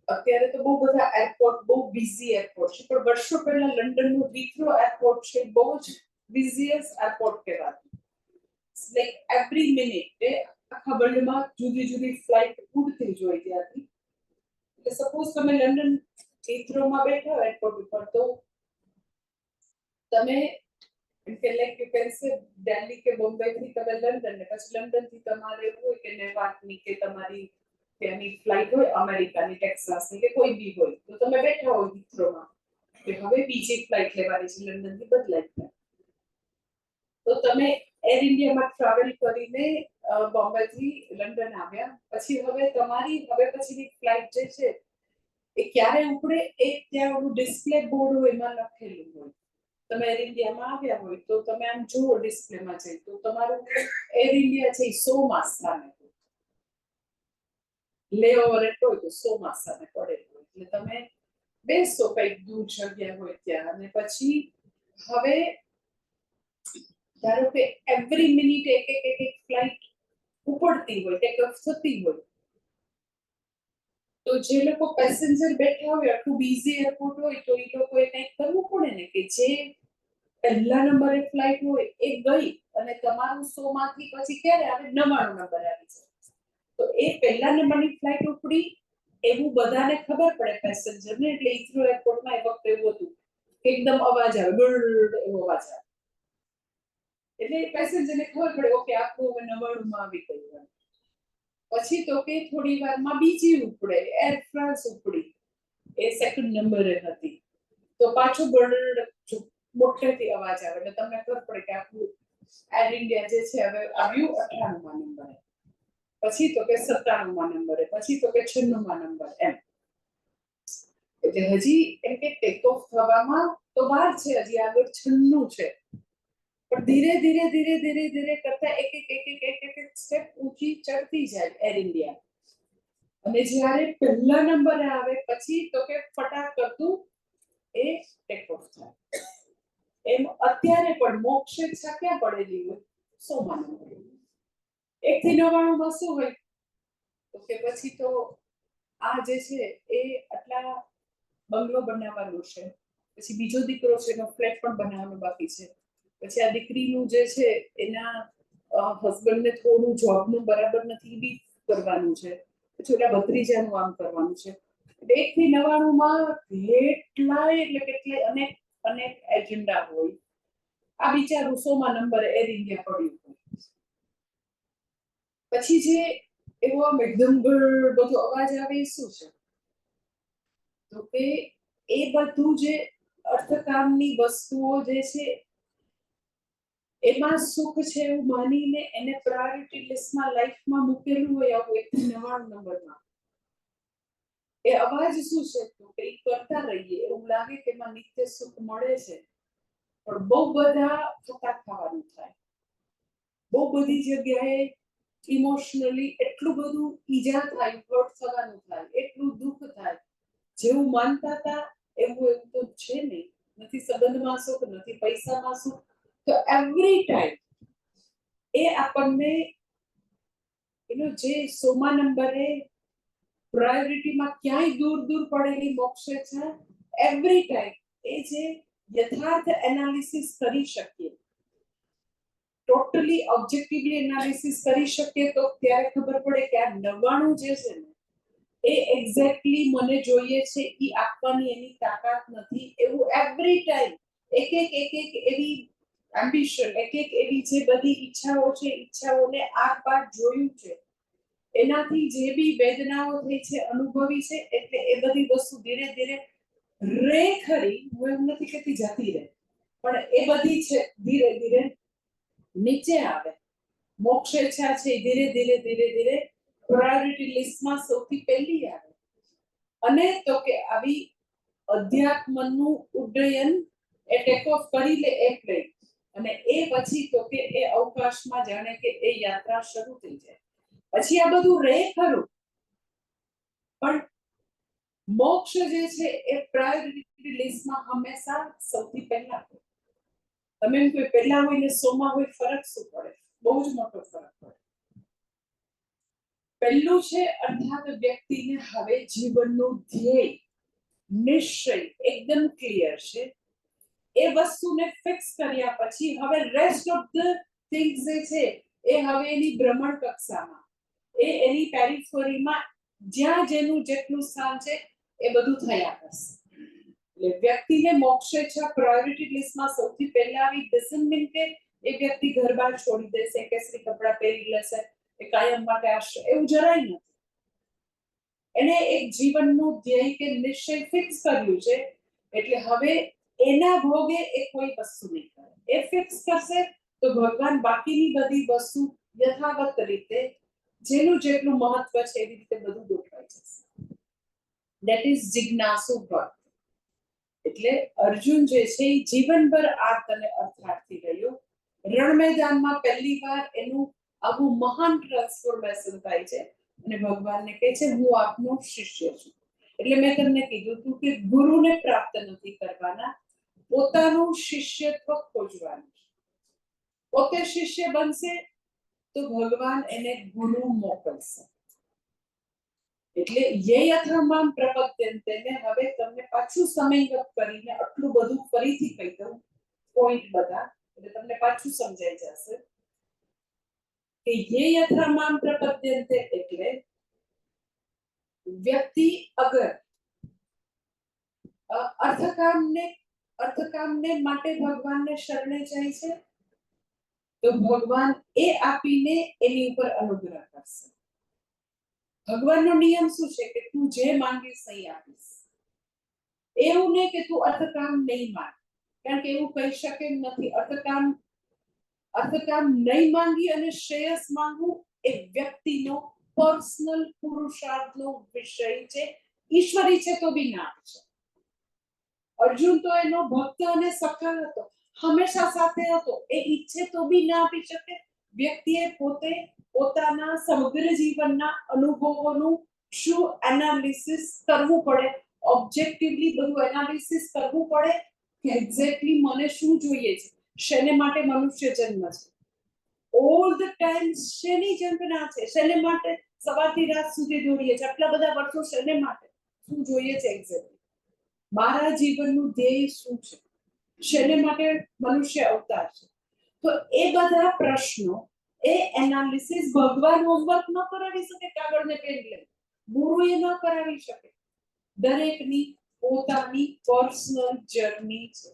અત્યારે તો બહુ બધા એરપોર્ટ બહુ બિઝી એરપોર્ટ છે, પણ વર્ષો પહેલા લંડનનું હીથ્રો એરપોર્ટ છે બહુ જ બિઝીએસ્ટ એરપોર્ટ કહેવાતું. લાઈક એવરી મિનિટ આખા વર્લ્ડમાં જુદી જુદી ફ્લાઇટ ઉડતી જ હોય ત્યાંથી. એટલે સપોઝ તમે લંડન હીથ્રોમાં બેઠા હો એરપોર્ટ ઉપર, તો તમે કે like you can say Delhi કે બોમ્બે થી તમે લંડન, ને પછી લંડન થી તમારે એવું હોય કે નેવાર્કની કે તમારી ત્યાંની ફ્લાઇટ હોય અમેરિકાની, ટેક્સાસની કે કોઈ બી હોય, તો તમે બેઠા હોય હીથ્રોમાં કે હવે બીજી ફ્લાઇટ લેવાની છે લંડન થી બદલાઈ, તો તમે એર ઇન્ડિયામાં ટ્રાવેલ કરીને બોમ્બે થી લંડન આવ્યા, પછી હવે તમારી હવે પછીની ફ્લાઇટ જે છે એ ક્યારે ઉપડે એ ત્યાં ઓલું ડિસ્પ્લે બોર્ડ હોય એમાં લખેલું હોય. તમે એર ઇન્ડિયામાં આવ્યા હોય તો તમે આમ જુઓ ડિસ્પ્લેમાં જઈ, તો તમારું એર ઇન્ડિયા છે 100 માં સ્થાને લેઓવર એટલો હોય તો 100 માં સ્થાને પડેલું હોય, એટલે તમે બેસો કંઈક દૂર જગ્યા હોય ત્યાં, અને પછી હવે ધારો કે એવરી મિનિટ એક ફ્લાઇટ ઉપડતી હોય, ટેક ઓફ થતી હોય, તો જે લોકો પેસેન્જર બેઠા હોય આટલું બિઝી એરપોર્ટ હોય, તો એ લોકોએ કંઈક કરવું પડે ને કે જે પહેલા નંબરે ફ્લાઇટ હોય એ ગઈ અને તમારું 100 માંથી પછી ક્યારે આવે 99 નંબર આવી છે, તો એ પહેલા નંબરની ફ્લાઇટ ઉપડી એવું બધાને ખબર પડે પેસેન્જરને. એટલે હીથ્રો એરપોર્ટમાં એ વખતે એવું હતું કે એકદમ અવાજ આવે, બળ એવો અવાજ આવે, એટલે પેસેન્જરને ખબર પડે ઓકે આખું હવે 99 માં આવી ગયું. પછી તો કે થોડી વારમાં બીજી ઉપડે, એર ફ્રાન્સ ઉપડી, એ સેકન્ડ નંબરે હતી, તો પાછું બળ મોટેથી અવાજ આવે, એટલે તમને ખબર પડે કે આખું એર ઇન્ડિયા જે છે હવે આવ્યું 98માં નંબરે, પછી તો કે 97માં નંબરે, પછી તો કે 96માં નંબર, એમ. એટલે હજી એમ કે ટેક ઓફ થવામાં તો વાર છે, હજી આગળ 96 છે, પણ ધીરે ધીરે ધીરે ધીરે ધીરે કરતા એક સ્ટેપ ઊંચી ચડતી જાય એર ઇન્ડિયા, અને જ્યારે પહેલા નંબરે આવે પછી તો કે ફટાક કરતું એ ટેક ઓફ થાય. એમ અત્યારે પણ મોક્ષ ક્યાં પડેલી હોય 100 માં નંબરે, 1 થી 99 માં શું હોય, તો કે પછી તો આ જે છે એ આટલા બંગલો બનાવવાનું છે, પછી બીજો દીકરો છે એનો ફ્લેટ પણ બનાવવાનો બાકી છે, પછી આ દીકરીનું જે છે એના હસબન્ડને થોડું જોબનું બરાબર નથી બી કરવાનું છે, પછી ઓલા ભત્રીજાનું આમ કરવાનું છે, 1 થી 99 માં કેટલાય એટલે કેટલાય અનેક એજન્ડા હોય. આ બિચારું 100 માં નંબરે એર ઇન્ડિયા પડ્યું હોય, પછી જે એવો આમ એકદમ બધો અવાજ આવે એ શું છે, તો કે એ બધું જે અર્થકામની વસ્તુઓ જે છે એમાં સુખ છે એવું માનીને એને પ્રાયોરિટી લિસ્ટમાં લાઈફમાં મૂકેલું હોય આવું 1 થી 99 નંબરમાં, એ અવાજ શું છે, તો કે કરતા રહીએ એવું લાગે કે એમાં નિત્ય સુખ મળે છે, પણ બહુ બધા ફટાક ખાવાનું થાય, બહુ બધી જગ્યાએ ઇમોશનલી એટલું બધું ઈજા થાય, હર્ટ થવાનું થાય, એટલું દુઃખ થાય, જેવું માનતા હતા એવું તો છે નહીં, નથી સંબંધમાં સુખ, નથી પૈસામાં સુખ, તો એવરી ટાઈમ એ આપણને એનો જે 100 માં નંબરે પ્રાયોરિટીમાં ક્યાંય દૂર દૂર પડેલી મોક્ષ છે, એવરી ટાઈમ એ જે યથાર્થ એનાલિસિસ કરી શકીએ, ટોટલી ઓબ્જેક્ટિવલી એનાલિસિસ કરી શકીએ, તો ત્યારે ખબર પડે કે આ 99 જે છે ને એ એક્ઝેક્ટલી મને જોઈએ છે એ આપવાની એની તાકાત નથી, એવું એવરી ટાઈમ એક એવી એમ્બિશન, એક એવી જે બધી ઈચ્છાઓ છે, ઈચ્છાઓને આર પાર જોયું છે, એનાથી જે બી વેદનાઓ થઈ છે, અનુભવી છે, એટલે એ બધી વસ્તુ ધીરે ધીરે રે ખરી, હું એમ નથી કહેતી જતી રહે, પણ એ બધી છે ધીરે ધીરે નીચે આવે. મોક્ષ ઈચ્છા છે ધીરે ધીરે ધીરે ધીરે પ્રાયોરિટી લિસ્ટમાં સૌથી પહેલી આવે, અને તો કે આવી અધ્યાત્મનું ઉડ્ડયન એ ટેક ઓફ કરી લે એ પ્લેન, અને એ પછી તો કે એ અવકાશમાં જાણે કે એ યાત્રા શરૂ થઈ જાય, પછી આ બધું રહે ખરું, પણ મોક્ષ જે છે એ પ્રાયોરિટી લિસ્ટમાં હંમેશા સૌથી પહેલા હોય. તમે એમ કોઈ પહેલા હોય ને 100 માં હોય, ફરક શું પડે? બહુ જ મોટો ફરક પડે. પહેલું છે અર્થાત વ્યક્તિને હવે જીવનનું ધ્યેય, નિશ્ચય એકદમ ક્લિયર છે. એ વસ્તુને ફિક્સ કર્યા પછી હવે રેસ્ટ ઓફ ધ થિંગ્સ જે છે એ હવે એની ભ્રમણ કક્ષામાં, એની પેરિફેરીમાં જ્યાં જેનું જેટલું સ્થાન છે એ બધું થયા કરશે. એટલે વ્યક્તિને મોક્ષેચ્છા પ્રાયોરિટી લિસ્ટમાં સૌથી પહેલા આવી ડઝન્ટ મીન કે એ વ્યક્તિ ઘર બહાર છોડી દેશે, કેસરી કપડા પહેરી લેશે, એ કાયમ માટે આવશે, એવું જરાય નથી. એને એક જીવનનું ધ્યેય કે નિશ્ચય ફિક્સ કર્યું છે, એટલે હવે એના ભોગે એ કોઈ વસ્તુ નહીં કરે. એ ફિક્સ કરશે તો ભગવાન બાકીની બધી વસ્તુ યથાવત રીતે જેનું જેટલું મહત્વ છે એવી રીતે બધું ગોઠવાઈ જશે. ધેટ ઇઝ જિજ્ઞાસુ ભક્ત. એટલે અર્જુન જે છે એ જીવનભર આર્ત અને અર્થાર્થી રહ્યો. રણ મેદાનમાં પહેલી વાર એનું આવું મહાન ટ્રાન્સફોર્મેશન થાય છે અને ભગવાનને કહે છે હું આપનો શિષ્ય છું. એટલે મેં તમને કીધું હતું કે ગુરુને પ્રાપ્ત નથી કરવાના, પોતાનું શિષ્યત્વ ખોજવાનું. પોતે શિષ્ય બનશે તો ભગવાન એને ગુરુ મોકલશે. એટલે યથામામ પ્રપદ્યન્તે ને હવે તમને પાછું સમયગત કરીને આટલું બધું ફરીથી કહી દઉં પોઈન્ટ બધા, એટલે તમને પાછું સમજાઈ જશે કે યથામામ પ્રપદ્યન્તે એટલે વ્યક્તિ અગર અર્થકામને માટે ભગવાનને શરણે જાય છે તો ભગવાન એ આપીને એની ઉપર અનુગ્રહ કરશે. ભગવાનનો નિયમ શું છે કે તું જે માંગીશ નહીં આપીશ. એવું નહીં કે તું અર્થકામ નહીં માંગ, કારણ કે એવું કહી શકે એમ નથી. અર્થકામ નહીં માંગી અને શ્રેયસ માંગવું એ વ્યક્તિનો પર્સનલ પુરુષાર્થનો વિષય છે. ઈશ્વરી છે તો બી ના આપી શકે. અર્જુન તો એનો ભક્ત અને સખા હતો, હંમેશા સાથે હતો, એ ઈચ્છે તો બી ના આપી શકે. વ્યક્તિએ પોતે પોતાના સમગ્ર જીવનના અનુભવોનું શું એનાલિસિસ કરવું પડે, ઓબ્જેક્ટિવલી બધું એનાલિસિસ કરવું પડે કે એક્ઝેક્ટલી મને શું જોઈએ છે, શેને માટે મનુષ્ય જન્મ છે, ઓલ ધ ટાઈમ શેની જન્મના છે, શેને માટે સવારથી રાત સુધી દોડીએ છે, આટલા બધા વર્ષો શેને માટે, શું જોઈએ છે એક્ઝેક્ટલી, મારા જીવનનું ધ્યેય શું છે, શેને માટે મનુષ્ય અવતાર છે. તો એ બધા પ્રશ્નો, એ એનાલિસિસ ભગવાન હોમવર્ક ન કરાવી શકે, કાગળ ને પેન લઈ ગુરુ એ ન કરાવી શકે. દરેકની પોતાની પર્સનલ જર્ની છે.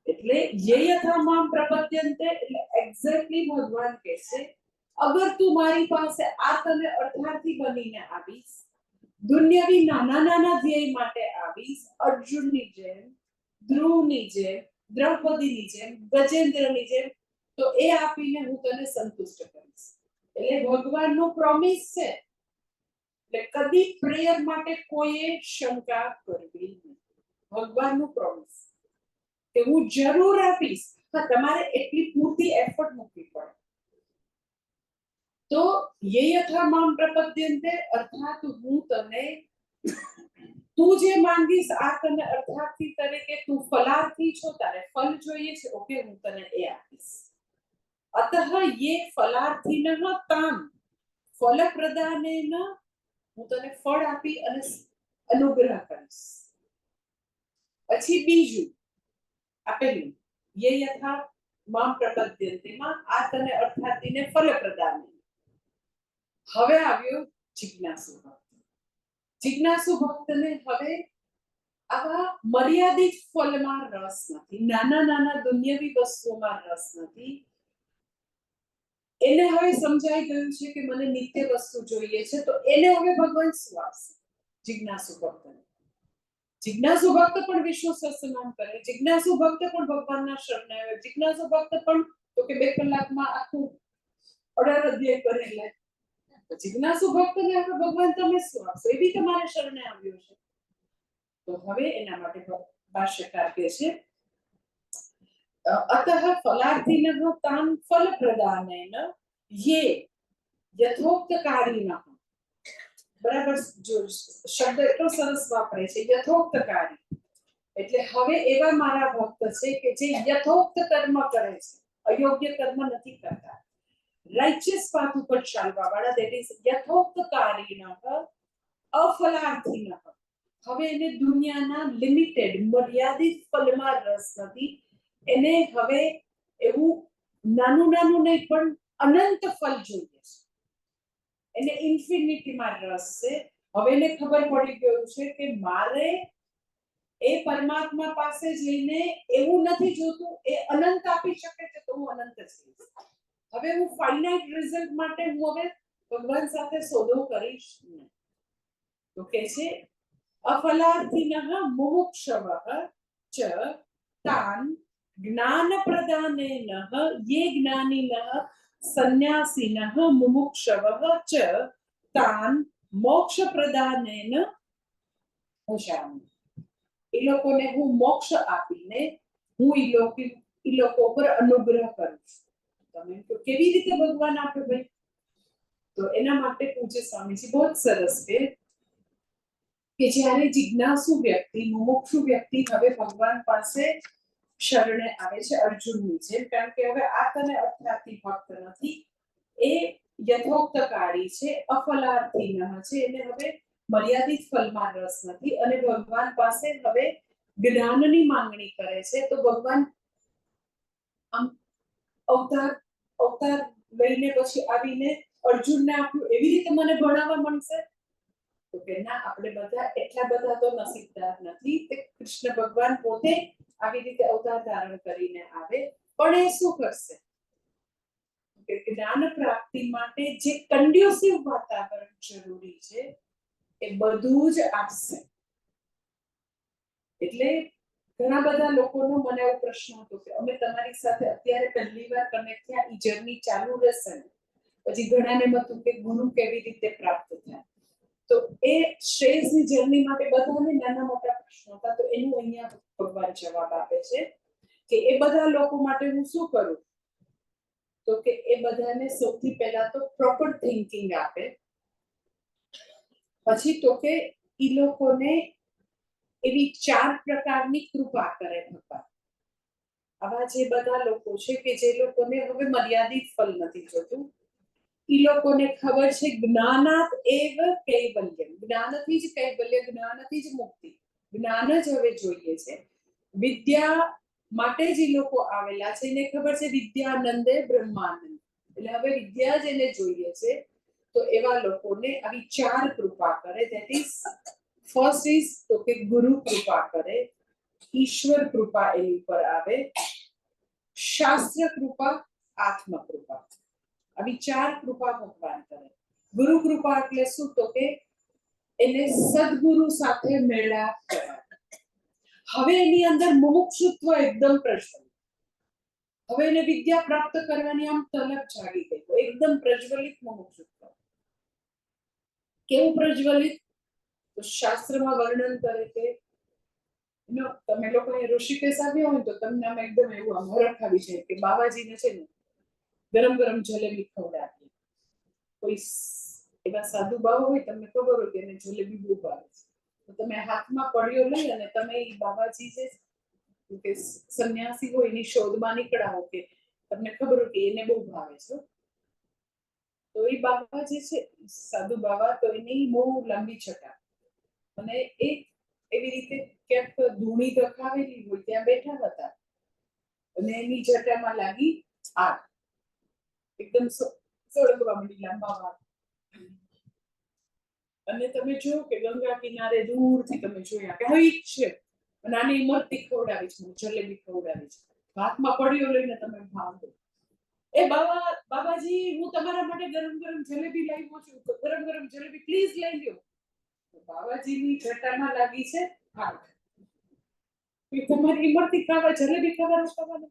એટલે યથામામ પ્રપદ્યન્તે એટલે એક્ઝેક્ટલી ભગવાન કહે છે અગર તું મારી પાસે આર્ત અને અર્થાર્થી બનીને આવીશ, દુનિયાવી નાના નાના ધ્યેય માટે આવીશ, અર્જુનની જેમ, ધ્રુવની જેમ, દ્રૌપદીની જેમ, ગજેન્દ્રની જેમ, તો એ આપીને હું તને સંતુષ્ટ કરીશ. એટલે ભગવાનનો પ્રોમિસ છે. એટલે કદી પ્રેયર માટે કોઈએ શંકા કરવી નહીં. ભગવાનનું પ્રોમિસ કે હું જરૂર આપીશ, હા તમારે એટલી પૂરતી એફર્ટ મૂકવી પડે. તો યથામામ પ્રપદ્યન્તે અર્થાત હું તને તું જે માંગીશ આ તને અર્થાર્થી તરીકે, તું ફલાર્થી છો, તારે ફલ જોઈએ છે, ઓકે હું તને એ આપીશ. અતઃ યે ફલાર્થિનઃ તામ ફલ પ્રદાનેન હું તને ફળ આપી અને અનુગ્રહ કરીશ. પછી બીજું આપેલું યથા મામ પ્રપદ્યન્તેમાં આ તને અર્થાર્થીને ફલ પ્રદાને. હવે આવ્યો જિજ્ઞાસુ ભક્ત. જિજ્ઞાસુ ભક્તને હવે આવા મર્યાદિત ફલમાં રસ નથી, નાના નાના દુનિયાવી વસ્તુઓમાં રસ નથી. એને હવે સમજાઈ ગયું છે કે મને નિત્ય વસ્તુ જોઈએ છે, તો એને હવે ભગવાન શું આપશે? જિજ્ઞાસુ ભક્તને. જિજ્ઞાસુ ભક્ત પણ વિષ્ણુ સહસ્રનામ કરે, જિજ્ઞાસુ ભક્ત પણ ભગવાનના શરણે આવે, જિજ્ઞાસુ ભક્ત પણ તો કે 2 કલાકમાં આખું 18 અધ્યાય કરી લે. જિજ્ઞાસુ ભક્તને હવે ભગવાન તમે શું આપશો? એ બી તમારે શરણે આવ્યો છે. તો હવે એના માટે ભાષ્યકાર કહે છે અતઃ ફલાર્થિનઃ તામ ફલ પ્રદાનેન યે યથોક્ત કારિણઃ બરાબર. જો શબ્દ એટલો સરસ વાપરે છે યથોક્તકારી, એટલે હવે એવા મારા ભક્ત છે કે જે યથોક્ત કર્મ કરે છે, અયોગ્ય કર્મ નથી કરતા, રાઇચિયસ પાથ ઉપર ચાલવા વાળા, ધેટ ઇઝ યથોક્તકારીનઃ અફલાર્થિનઃ. હવે એને દુનિયાના લિમિટેડ મર્યાદિત ફલમાં રસ નથી, એને હવે એવું નાનું નાનું નહીં પણ અનંત ફલ જોઈએ છે, એને ઇન્ફિનિટીમાં રસ છે. હવે એને ખબર પડી ગયું છે કે મારે એ પરમાત્મા પાસે જઈને એવું નથી જોતું એ અનંત આપી શકે છે તો હું અનંત જ લઈશ. હવે હું ફાઇનાઇટ રિઝલ્ટ માટે હું હવે ભગવાન સાથે સોદો કરીશ નહીં. તો કે છે અફલાર્થિનઃ મુમુક્ષવઃ ચ તાન જ્ઞાન પ્રદાનેન યે જ્ઞાનિનઃ સંન્યાસિનઃ મુમુક્ષવઃ ચ તાન મોક્ષ પ્રદાનેન ભજામિ. એ લોકોને હું મોક્ષ આપીને હું ઈ લોકો પર અનુગ્રહ કરું છું. તમે તો કેવી રીતે ભગવાન આપે ભાઈ? તો એના માટે પૂજ્ય સ્વામીજી બહુ સરસ છે કે જ્યારે જિજ્ઞાસુ વ્યક્તિ, મુમુક્ષુ વ્યક્તિ હવે ભગવાન પાસે શરણે આવે છે અર્જુનની જેમ, કારણ કે હવે આ તને અર્થાર્થી ભક્ત નથી, એ યથોક્તકારી છે, અફલાર્થિનઃ છે, એને હવે મર્યાદિત ફલમાં રસ નથી અને ભગવાન પાસે હવે જ્ઞાનની માંગણી કરે છે. તો ભગવાન આમ અવતાર લઈને પછી આવીને અર્જુનને આપ્યું એવી રીતે મને ભણાવવા માંડશે? તો કે ના, આપણે બધા એટલા બધા તો નસીબદાર નથી. તે કૃષ્ણ ભગવાન પોતે આવી રીતે અવતાર ધારણ કરીને આવે, પણ એ શું કરશે કે જ્ઞાન પ્રાપ્તિ માટે જે કન્ડ્યુસિવ વાતાવરણ જરૂરી છે એ બધું જ આપશે. એટલે ઘણા બધા લોકોનો મને એવો પ્રશ્ન હતો કે અમે તમારી સાથે અત્યારે પહેલી વાર કનેક્ટ થયા, ઈ જર્ની ચાલુ રહેશે ને પછી ઘણાને હતું કે ગુરુ કેવી રીતે પ્રાપ્ત થાય. તો એ શ્રેયસની જર્ની માટે બધાને નાના મોટા પ્રશ્નો હતા. તો એનું અહીંયા ભગવાન જવાબ આપે છે કે એ બધા લોકો માટે હું શું કરું? તો કે એ બધાને સૌથી પહેલા તો પ્રોપર થિંકિંગ આપે, પછી તો કે ઈ લોકોને એવી 4 પ્રકારની કૃપા કરે ભગવાન. આવા જે બધા લોકો છે કે જે લોકોને હવે મર્યાદિત ફલ નથી જોતું, ઈ લોકોને ખબર છે જ્ઞાનાત એવ કૈવલ્યમ, જ્ઞાનથી જ કૈવલ્ય, જ્ઞાનથી જ મુક્તિ, જ્ઞાન જ હવે જોઈએ છે. વિદ્યા માટે જ ઈ લોકો આવેલા છે, એને ખબર છે વિદ્યાનંદે બ્રહ્માનંદ, એટલે હવે વિદ્યા જ એને જોઈએ છે. તો એવા લોકોને આવી 4 કૃપા કરે. ધેટ ઇઝ ફર્સ્ટ ઇઝ તો કે ગુરુ કૃપા કરે, ઈશ્વર કૃપા એની પર આવે, શાસ્ત્ર કૃપા, આત્મ કૃપા, આવી 4 કૃપા ભગવાન કરે. ગુરુ કૃપા એટલે શું? તો કે એને સદગુરુ સાથે મેળાપ કરાવે. હવે એની અંદર મુમુક્ષુત્વ એકદમ પ્રજ્વલિત, હવે એને વિદ્યા પ્રાપ્ત કરવાની આમ તલબ જાગી ગઈ, એકદમ પ્રજ્વલિત મુમુક્ષુત્વ. કેવું પ્રજ્વલિત? તો શાસ્ત્રમાં વર્ણન કરે કે તમે લોકો ઋષિકેશ આવ્યા હોય તો તમને આમ એકદમ એવું આમ હરખ આવી જાય કે બાબાજીને છે ને ગરમ ગરમ જલેબી ખવડાવીએ. કોઈ એવા સાધુ બાબા હોય, તમને ખબર હોય કે એને જલેબી બહુ ભાવે છે, તો તમે હાથમાં પડ્યો લઈ અને તમે એ બાબાજી જે કે સંન્યાસી હોય એની શોધમાં નીકળાવો કે તમને ખબર હોય કે એને બહુ ભાવે છે, તો એ બાબા જે છે સાધુ બાબા, તો એની બહુ લાંબી છટા અને એ એવી રીતે ક્યાંક ધૂણી દખાવેલી હોય ત્યાં બેઠા હતા અને એની જટામાં લાગી આગ, એકદમ સળગવા માંડી લાંબા વાર. અને તમે જો કે ગંગા કિનારે દૂરથી તમે જોયા કે હવે છે અને આની ઇમરતી ખવડાવી છે, જલેબી ખવડાવી છે, હાથમાં પડ્યો લઈને તમે ભાગો, એ બાબાજી હું તમારા માટે ગરમ ગરમ જલેબી લાવ્યો છું, તો ગરમ ગરમ જલેબી પ્લીઝ લઈ લ્યો. બાબાજીની જટામાં લાગી છે આગ. તમારી ઇમરતી ખાવા જલેબી ખાવાનું,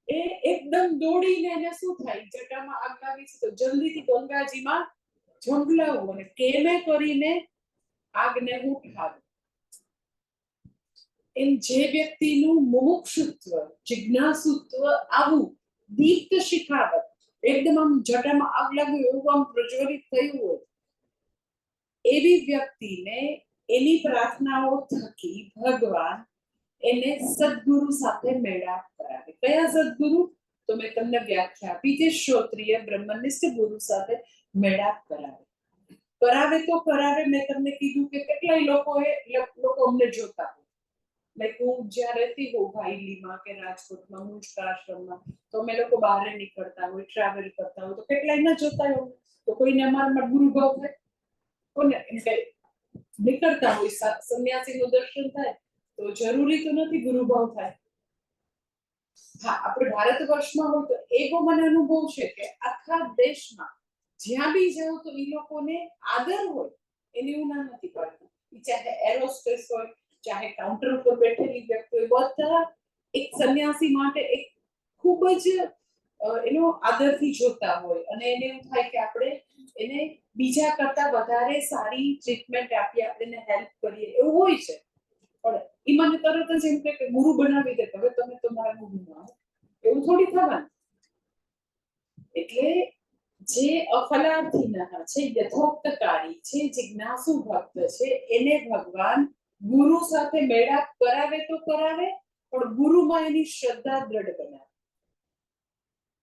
એ એકદમ દોડીને એને શું થાય, જટામાં આગ લાગી છે તો જલ્દીથી ગંગાજીમાં ઝંપલાવું અને કેમે કરીને આગને ઉઠાવું. એમ જે વ્યક્તિનું મુમુક્ષુત્વ, જિજ્ઞાસુત્વ આવું દીપ્ત શિખાવત, એકદમ આમ જટામાં આગ લાગ્યું એવું આમ પ્રજ્વલિત થયું હોય, એવી વ્યક્તિને એની પ્રાર્થનાઓ થકી ભગવાન એને સદગુરુ સાથે મેળાપ કરાવે. કયા સદગુરુ? તો મેં તમને વ્યાખ્યા આપી છે, શ્રોત્રિય બ્રહ્મનિષ્ઠ ગુરુ સાથે મેળાપ કરાવે. કરાવે તો કરાવે. મેં તમને કીધું કે કેટલાય લોકો અમને જોતા હોય. લાઈક હું જ્યાં રહેતી હોઉં ભાઈલીમાં કે રાજકોટમાં મુજકાશ્રમમાં, તો અમે લોકો બહાર નીકળતા હોય, ટ્રાવેલ કરતા હોય, તો કેટલાય ના જોતા હોય. તો કોઈને અમારામાં ગુરુભાવ થાય? કોને નીકળતા હોય સંન્યાસીનું દર્શન થાય તો જરૂરી તો નથી ગુરુભાવ થાય. હા, આપણે ભારત વર્ષમાં હોય તો એવો મને અનુભવ છે કે આખા દેશમાં જ્યાં બી જાઓ તો એ લોકોને આદર હોય, એની હું ના નથી પાડતી. ચાહે એરોસ્ટેસ હોય, ચાહે કાઉન્ટર ઉપર બેઠેલી વ્યક્તિ હોય, બધા એક સંન્યાસી માટે એક ખૂબ જ એનો આદરથી જોતા હોય અને એને એવું થાય કે આપણે એને બીજા કરતા વધારે સારી ટ્રીટમેન્ટ આપીએ, આપણે હેલ્પ કરીએ, એવું હોય છે. પણ એ મને તરત જ એમ કે ગુરુ બનાવી દે, હવે તમે તમારા ગુરુ બનાવો, એવું થોડી થવાનું. એટલે જે અફલાર્થીના છે, યથોક્તકારી છે, જિજ્ઞાસુ ભક્ત છે, એને ભગવાન ગુરુ સાથે મેળાપ કરાવે તો કરાવે, પણ ગુરુમાં એની શ્રદ્ધા દ્રઢ બનાવે.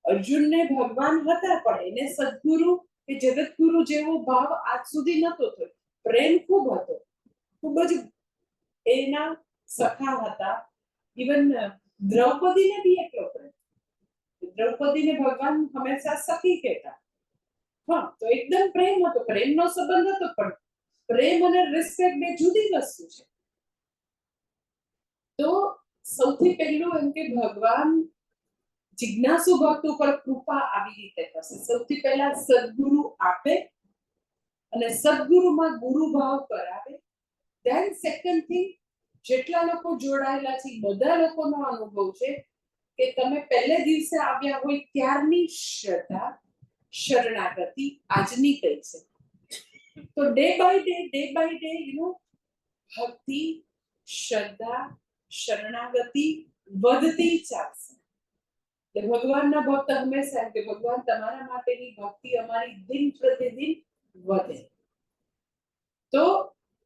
અર્જુનને ભગવાન હતા, પણ એને સદગુરુ કે જગતગુરુ જેવો ભાવ આજ સુધી નતો થયો. પ્રેમ ખૂબ હતો, ખૂબ જ એના સખા હતા. ઇવન દ્રૌપદીને બી એટલો પ્રેમ. દ્રૌપદીને ભગવાન હંમેશા સખી કહેતા. હા, તો એકદમ પ્રેમ હતો, પ્રેમનો સંબંધ હતો, પણ પ્રેમ અને રિસ્પેક્ટ બે જુદી વસ્તુ છે. તો સૌથી પહેલું એમ કે ભગવાન જિજ્ઞાસુ ભક્ત ઉપર કૃપા આવી રીતે કરશે. સૌથી પહેલા સદગુરુ આપે અને સદગુરુમાં ગુરુભાવ કરાવે. ધેન સેકન્ડ થિંગ, જેટલા લોકો જોડાયેલા છે બધા લોકોનો અનુભવ છે કે તમે પહેલે દિવસે આવ્યા હોય ત્યારની શ્રદ્ધા, શરણાગતિ આજની કઈ છે. તો ડે બાય ડે ભક્તિ, શ્રદ્ધા, શરણાગતિ વધતી ચાલશે. ભગવાનના ભક્ત હંમેશા કે ભગવાન તમારા માટેની ભક્તિ અમારી દિન પ્રતિદિન વધે. તો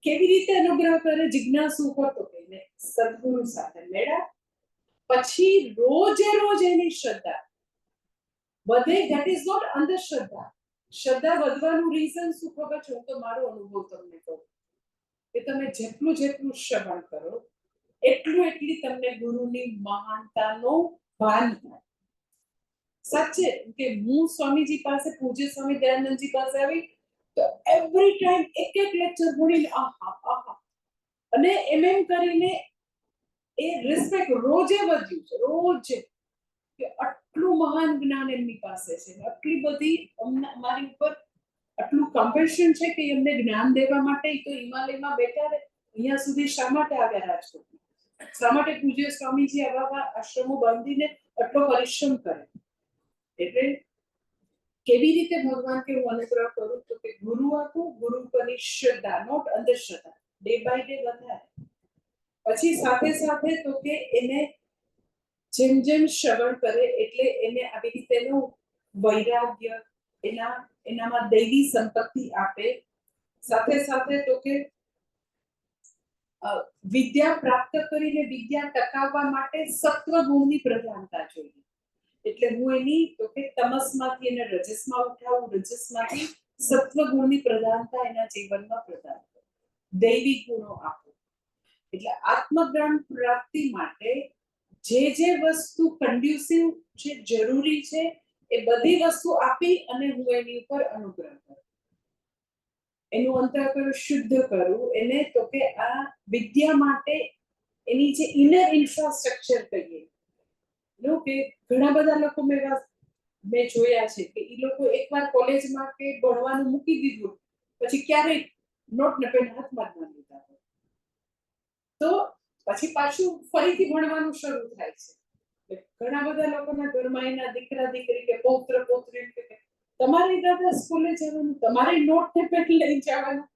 કેવી રીતે અનુગ્રહ કરે જિજ્ઞાસુ ભક્તો? એને સદગુરુ સાથે મેળા, પછી રોજે રોજ એની શ્રદ્ધા વધે. ધેટ ઇઝ નોટ અંધશ્રદ્ધા. શ્રદ્ધા વધવાનું રીઝન શું ખબર છે? હું તો મારો અનુભવ તમને કહું કે તમે જેટલું શ્રવણ કરો એટલી તમને ગુરુની મહાનતાનો ભાન થાય. સાચે કે હું સ્વામીજી પાસે, પૂજ્ય સ્વામી દયાનંદજી પાસે આવી તો એવરી ટાઈમ એક લેક્ચર ભણીને આહા, અને એમ કરીને એ રિસ્પેક્ટ રોજે વધ્યું છે. રોજે કે આટલું મહાન જ્ઞાન એમની પાસે છે, આટલી બધી અમારી ઉપર આટલું કમ્પેશન છે કે એમને જ્ઞાન દેવા માટે તો હિમાલયમાં બેઠા રહે. અહીંયા સુધી શા માટે આવ્યા રાજકોટમાં? શા માટે પૂજ્ય સ્વામીજી આવા આશ્રમો બાંધીને આટલો પરિશ્રમ કરે? એટલે કેવી રીતે ભગવાન કે હું અનુગ્રહ કરું? તો કે ગુરુ આપું, ગુરુ પરની શ્રદ્ધા, નોટ અંધશ્રદ્ધા, ડે બાય ડે વધારે. પછી સાથે સાથે તો કે એને જેમ જેમ શ્રવણ કરે એટલે એને આવી રીતે એનું વૈરાગ્ય, એનામાં દૈવી સંપત્તિ આપે. સાથે સાથે તો કે વિદ્યા પ્રાપ્ત કરીને વિદ્યા ટકાવવા માટે સત્વ ગુણની પ્રધાનતા જોઈએ. એટલે હું એની તો કે તમસમાંથી એને રજસમાં ઉઠાવું, રજસમાંથી સત્વ ગુણની પ્રધાનતા એના જીવનમાં પ્રદાન કરું, દૈવી ગુણો આપું. એટલે આત્મજ્ઞાન પ્રાપ્તિ માટે જે વસ્તુ કન્ડ્યુસિવ છે, જરૂરી છે, એ બધી વસ્તુ આપી અને હું એની ઉપર અનુગ્રહ કરું, એનું અંતઃકરણ શુદ્ધ કરું. એને તો કે આ વિદ્યા માટે એની જે ઇનર ઇન્ફ્રાસ્ટ્રક્ચર કહીએ, કે ઘણા બધા લોકો મેં જોયા છે કે એ લોકો એકવાર કોલેજમાં કે ભણવાનું મૂકી દીધું પછી ક્યારેય નોટ ને પેન હાથમાં જ ના લીધા હોય, તો પછી પાછું ફરીથી ભણવાનું શરૂ થાય છે. ઘણા બધા લોકોના ઘરમાં એના દીકરા દીકરી કે પૌત્ર પૌત્રી કે તમારી દાદા સ્કૂલે જવાનું, તમારી નોટ ને પેન લઈ જવાનું,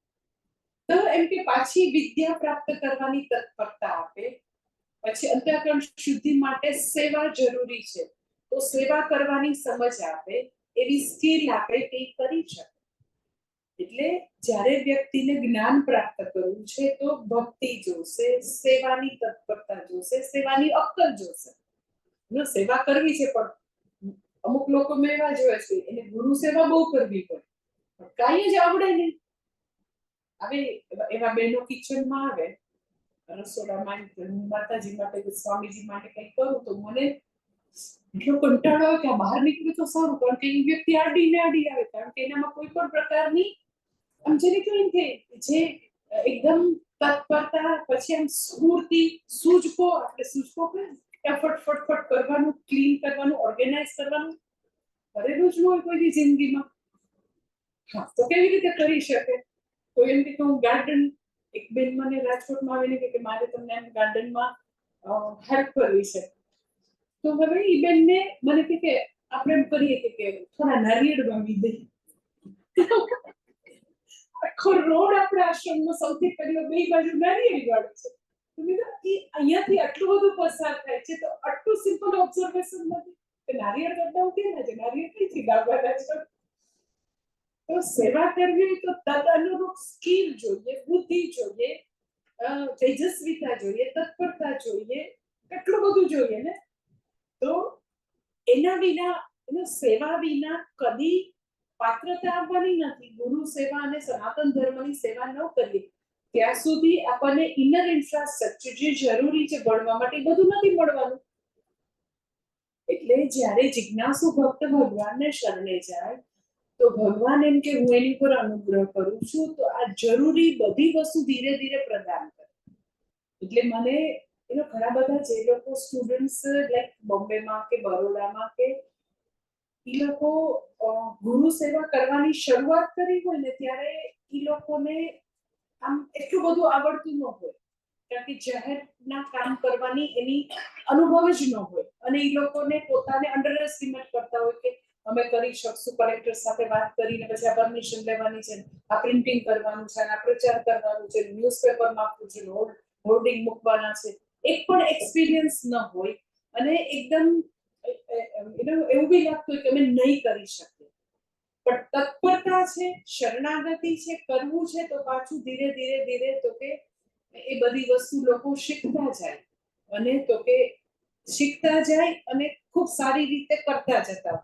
તો એમ કે પાછી વિદ્યા પ્રાપ્ત કરવાની તત્પરતા આપે. પછી અંતઃકરણ શુદ્ધિ માટે સેવા જરૂરી છે, તો સેવા કરવાની સમજ આપે, એવી સ્કિલ આપે કે કરી શકે. એટલે જ્યારે વ્યક્તિને જ્ઞાન પ્રાપ્ત કરવું છે તો ભક્તિ જોશે, સેવાની તત્પરતા જોશે, સેવાની અક્કલ જોશે. સેવા કરવી છે પણ અમુક લોકો મેં એવા જોયા છે એને ગુરુ સેવા બહુ કરવી પડે, કાંઈ જ આવડે નહીં. હવે એવા બહેનો કિચનમાં આવે રસોડામાં, માતાજી માટે સ્વામીજી માટે કંઈક કરું તો મને એટલો કંટાળો આવે કે આ બહાર નીકળ્યું તો સારું, કારણ કે એ વ્યક્તિ આડી ને આડી આવે, કારણ કે એનામાં કોઈ પણ પ્રકારની આમ જેને કહેવાય કે જે એકદમ તત્પરતા, પછી આમ સ્ફૂર્તિ, સૂઝકો, એટલે સૂઝકો કે ફટફટ કરવાનું, ક્લીન કરવાનું, ઓર્ગેનાઇઝ કરવાનું કરેલું જ ન હોય કોઈની જિંદગીમાં. હા, તો કેવી રીતે કરી શકે? તો એમ કે હું ગાર્ડન, એક બેન મને રાજકોટમાં આવીને કે મારે તમને એમ ગાર્ડનમાં હેલ્પ કરવી છે. તો હવે એ બેનને મને કે આપણે એમ કરીએ કે થોડા નારિયેળ વાવી દઈએ. આખો રોડ આપણા આશ્રમનો સૌથી પહેલો બે બાજુ નારિયેળી વાળો છે. તો મેં અહીંયાથી આટલું બધું પસાર થાય છે તો આટલું સિમ્પલ ઓબ્ઝર્વેશન નથી કે નારિયેળ કરતા ઉકેલા છે, નારિયેળ કઈથી લાવવાના છે. તો સેવા કરવી તો તદ અનુરૂપ સ્કિલ જોઈએ, બુદ્ધિ જોઈએ, તેજસ્વીતા જોઈએ, તત્પરતા જોઈએ, કેટલું બધું જોઈએ ને. તો એના વિના, સેવા વિના કદી પાત્રતા આવવાની નથી. ગુરુ સેવા અને સનાતન ધર્મની સેવા ન કરીએ ત્યાં સુધી આપણને ઇનર ઇન્ફ્રાસ્ટ્રક્ચર જે જરૂરી છે ભણવા માટે બધું નથી મળવાનું. એટલે જ્યારે જિજ્ઞાસુ ભક્ત ભગવાનને શરણે જાય તો ભગવાન એમ કે હું એની પર અનુગ્રહ કરું છું, તો આ જરૂરી બધી વસ્તુ ધીરે ધીરે પ્રદાન કરે. એટલે મને ઘણા બધા જે લોકો સ્ટુડન્ટ્સ લાઈક બોમ્બેમાં કે બરોડામાં કે એ લોકો ગુરુ સેવા કરવાની શરૂઆત કરી હોય ને ત્યારે એ લોકોને આમ એટલું બધું આવડતું ન હોય, કારણ કે જાહેરના કામ કરવાની એની અનુભવ જ ન હોય, અને એ લોકોને પોતાને અંડર એસ્ટિમેટ કરતા હોય કે અમે કરી શકશું, કલેક્ટર સાથે વાત કરીને પછી આ પરમિશન લેવાની છે, આ પ્રિન્ટિંગ કરવાનું છે, આ પ્રચાર કરવાનું છે, ન્યૂઝપેપરમાં આપવું છે, હોર્ડિંગ મૂકવાના છે. એક પણ એક્સપિરિયન્સ ન હોય અને એકદમ એવું બી લાગતું કે અમે નહીં કરી શકીએ. પણ તત્પરતા છે, શરણાગતિ છે, કરવું છે તો પાછું ધીરે ધીરે ધીરે તો કે એ બધી વસ્તુ લોકો શીખતા જાય, અને તો કે શીખતા જાય અને ખૂબ સારી રીતે કરતા જતા.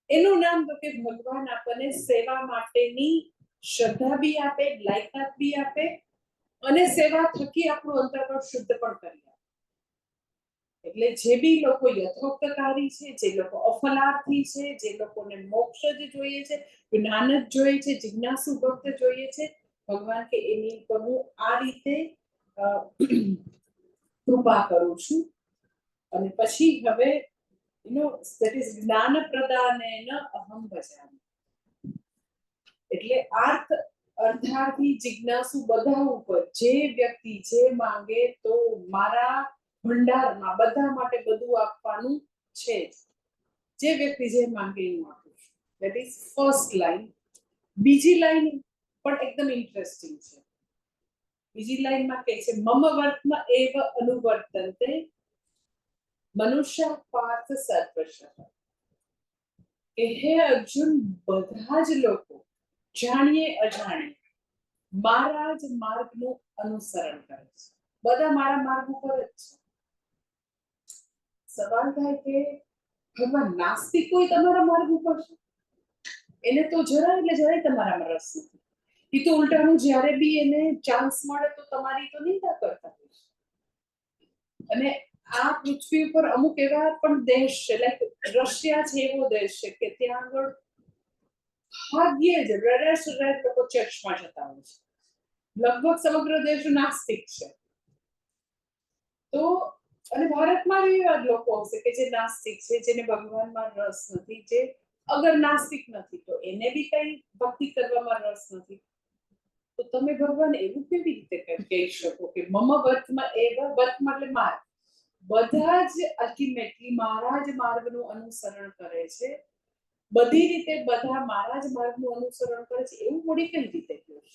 એનું નામ તો કે ભગવાન આપણને સેવા માટેની શ્રદ્ધા બી આપે, લાયકાત બી આપે, અને સેવા થકી આપણું અંતર્કણ શુદ્ધ પણ કરી આપે. એટલે જે બી લોકો યથોક્તકારી છે, જે લોકો અફલાર્થી છે, જે લોકોને મોક્ષ જ જોઈએ છે, જ્ઞાન જ જોઈએ છે, જિજ્ઞાસુ ભક્ત જોઈએ છે, ભગવાન કે એની પર હું આ રીતે કૃપા કરું છું. અને પછી હવે that is જ્ઞાન પ્રદાનેન અહમ ભજામિ. એટલે અર્થાર્થી જિજ્ઞાસુ બધા ઉપર જે વ્યક્તિ જે માંગે તો મારા ભંડારમાં બધા માટે બધું આપવાનું છે. જે વ્યક્તિ જે માંગે હું આપું છું. that is first line. બીજી લાઈન પણ એકદમ ઇન્ટરેસ્ટિંગ છે. બીજી લાઈનમાં કહે છે મમ વર્તમ એવ અનુવર્તન્તે મનુષ્ય પાર્થ સર્વશ. કે હે અર્જુન, બધા જ લોકો જાણીએ અજાણીએ મારા જ માર્ગનું અનુસરણ કરે છે. બધા મારા માર્ગ ઉપર જ છે. સવાલ થાય કે ભગવાન નાસ્તિક કોઈ તમારા માર્ગ ઉપર છે? એને તો જરાય એટલે જરાય તમારામાં રસ નથી. એ તો ઉલટાનું જ્યારે બી એને ચાન્સ મળે તો તમારી તો નિંદા કરતા હોય છે. અને આ પૃથ્વી ઉપર અમુક એવા પણ દેશ છે, લાઈક રશિયા છે એવો દેશ છે કે ત્યાં આગળ ભાગ્યે જ રડે લોકો ચર્ચમાં જતા હોય છે. લગભગ સમગ્ર દેશ નાસ્તિક છે. તો અને ભારતમાં એવા લોકો હશે કે જે નાસ્તિક છે, જેને ભગવાનમાં રસ નથી, જે અગર નાસ્તિક નથી તો એને બી કઈ ભક્તિ કરવામાં રસ નથી. તો તમે ભગવાન એવું કેવી રીતે કહી શકો કે મમ વર્તમાં એવા વર્તમાં એટલે માર્ગ, બધા જ અલ્ટિમેટલી મારા જ માર્ગનું અનુસરણ કરે છે, બધી રીતે બધા મારા જ માર્ગનું અનુસરણ કરે છે, એવું મોડી કઈ રીતે કહ્યું?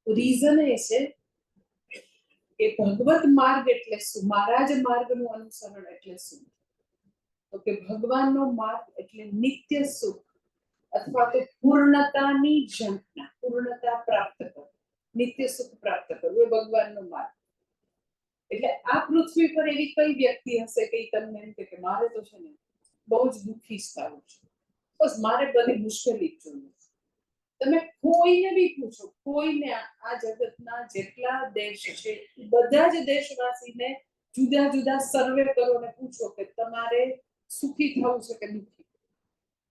રીઝન એ છે કે ભગવત માર્ગ એટલે શું, મારા જ માર્ગનું અનુસરણ એટલે શું? તો કે ભગવાનનો માર્ગ એટલે નિત્ય સુખ, અથવા તો પૂર્ણતાની ઝંખના, પૂર્ણતા પ્રાપ્ત કરવી, નિત્ય સુખ પ્રાપ્ત કરવું, એ ભગવાનનો માર્ગ. એટલે આ પૃથ્વી પર એવી કઈ વ્યક્તિ હશે કે તમને એમ કે મારે તો છે ને બહુ જ દુઃખી થવું છે, બસ મારે બધી મુશ્કેલી જ જોઈએ. તમે કોઈને બી પૂછો, કોઈને આ જગતના જેટલા દેશ છે બધા જ દેશવાસીને જુદા જુદા સર્વે કરો ને પૂછો કે તમારે સુખી થવું છે કે દુઃખી,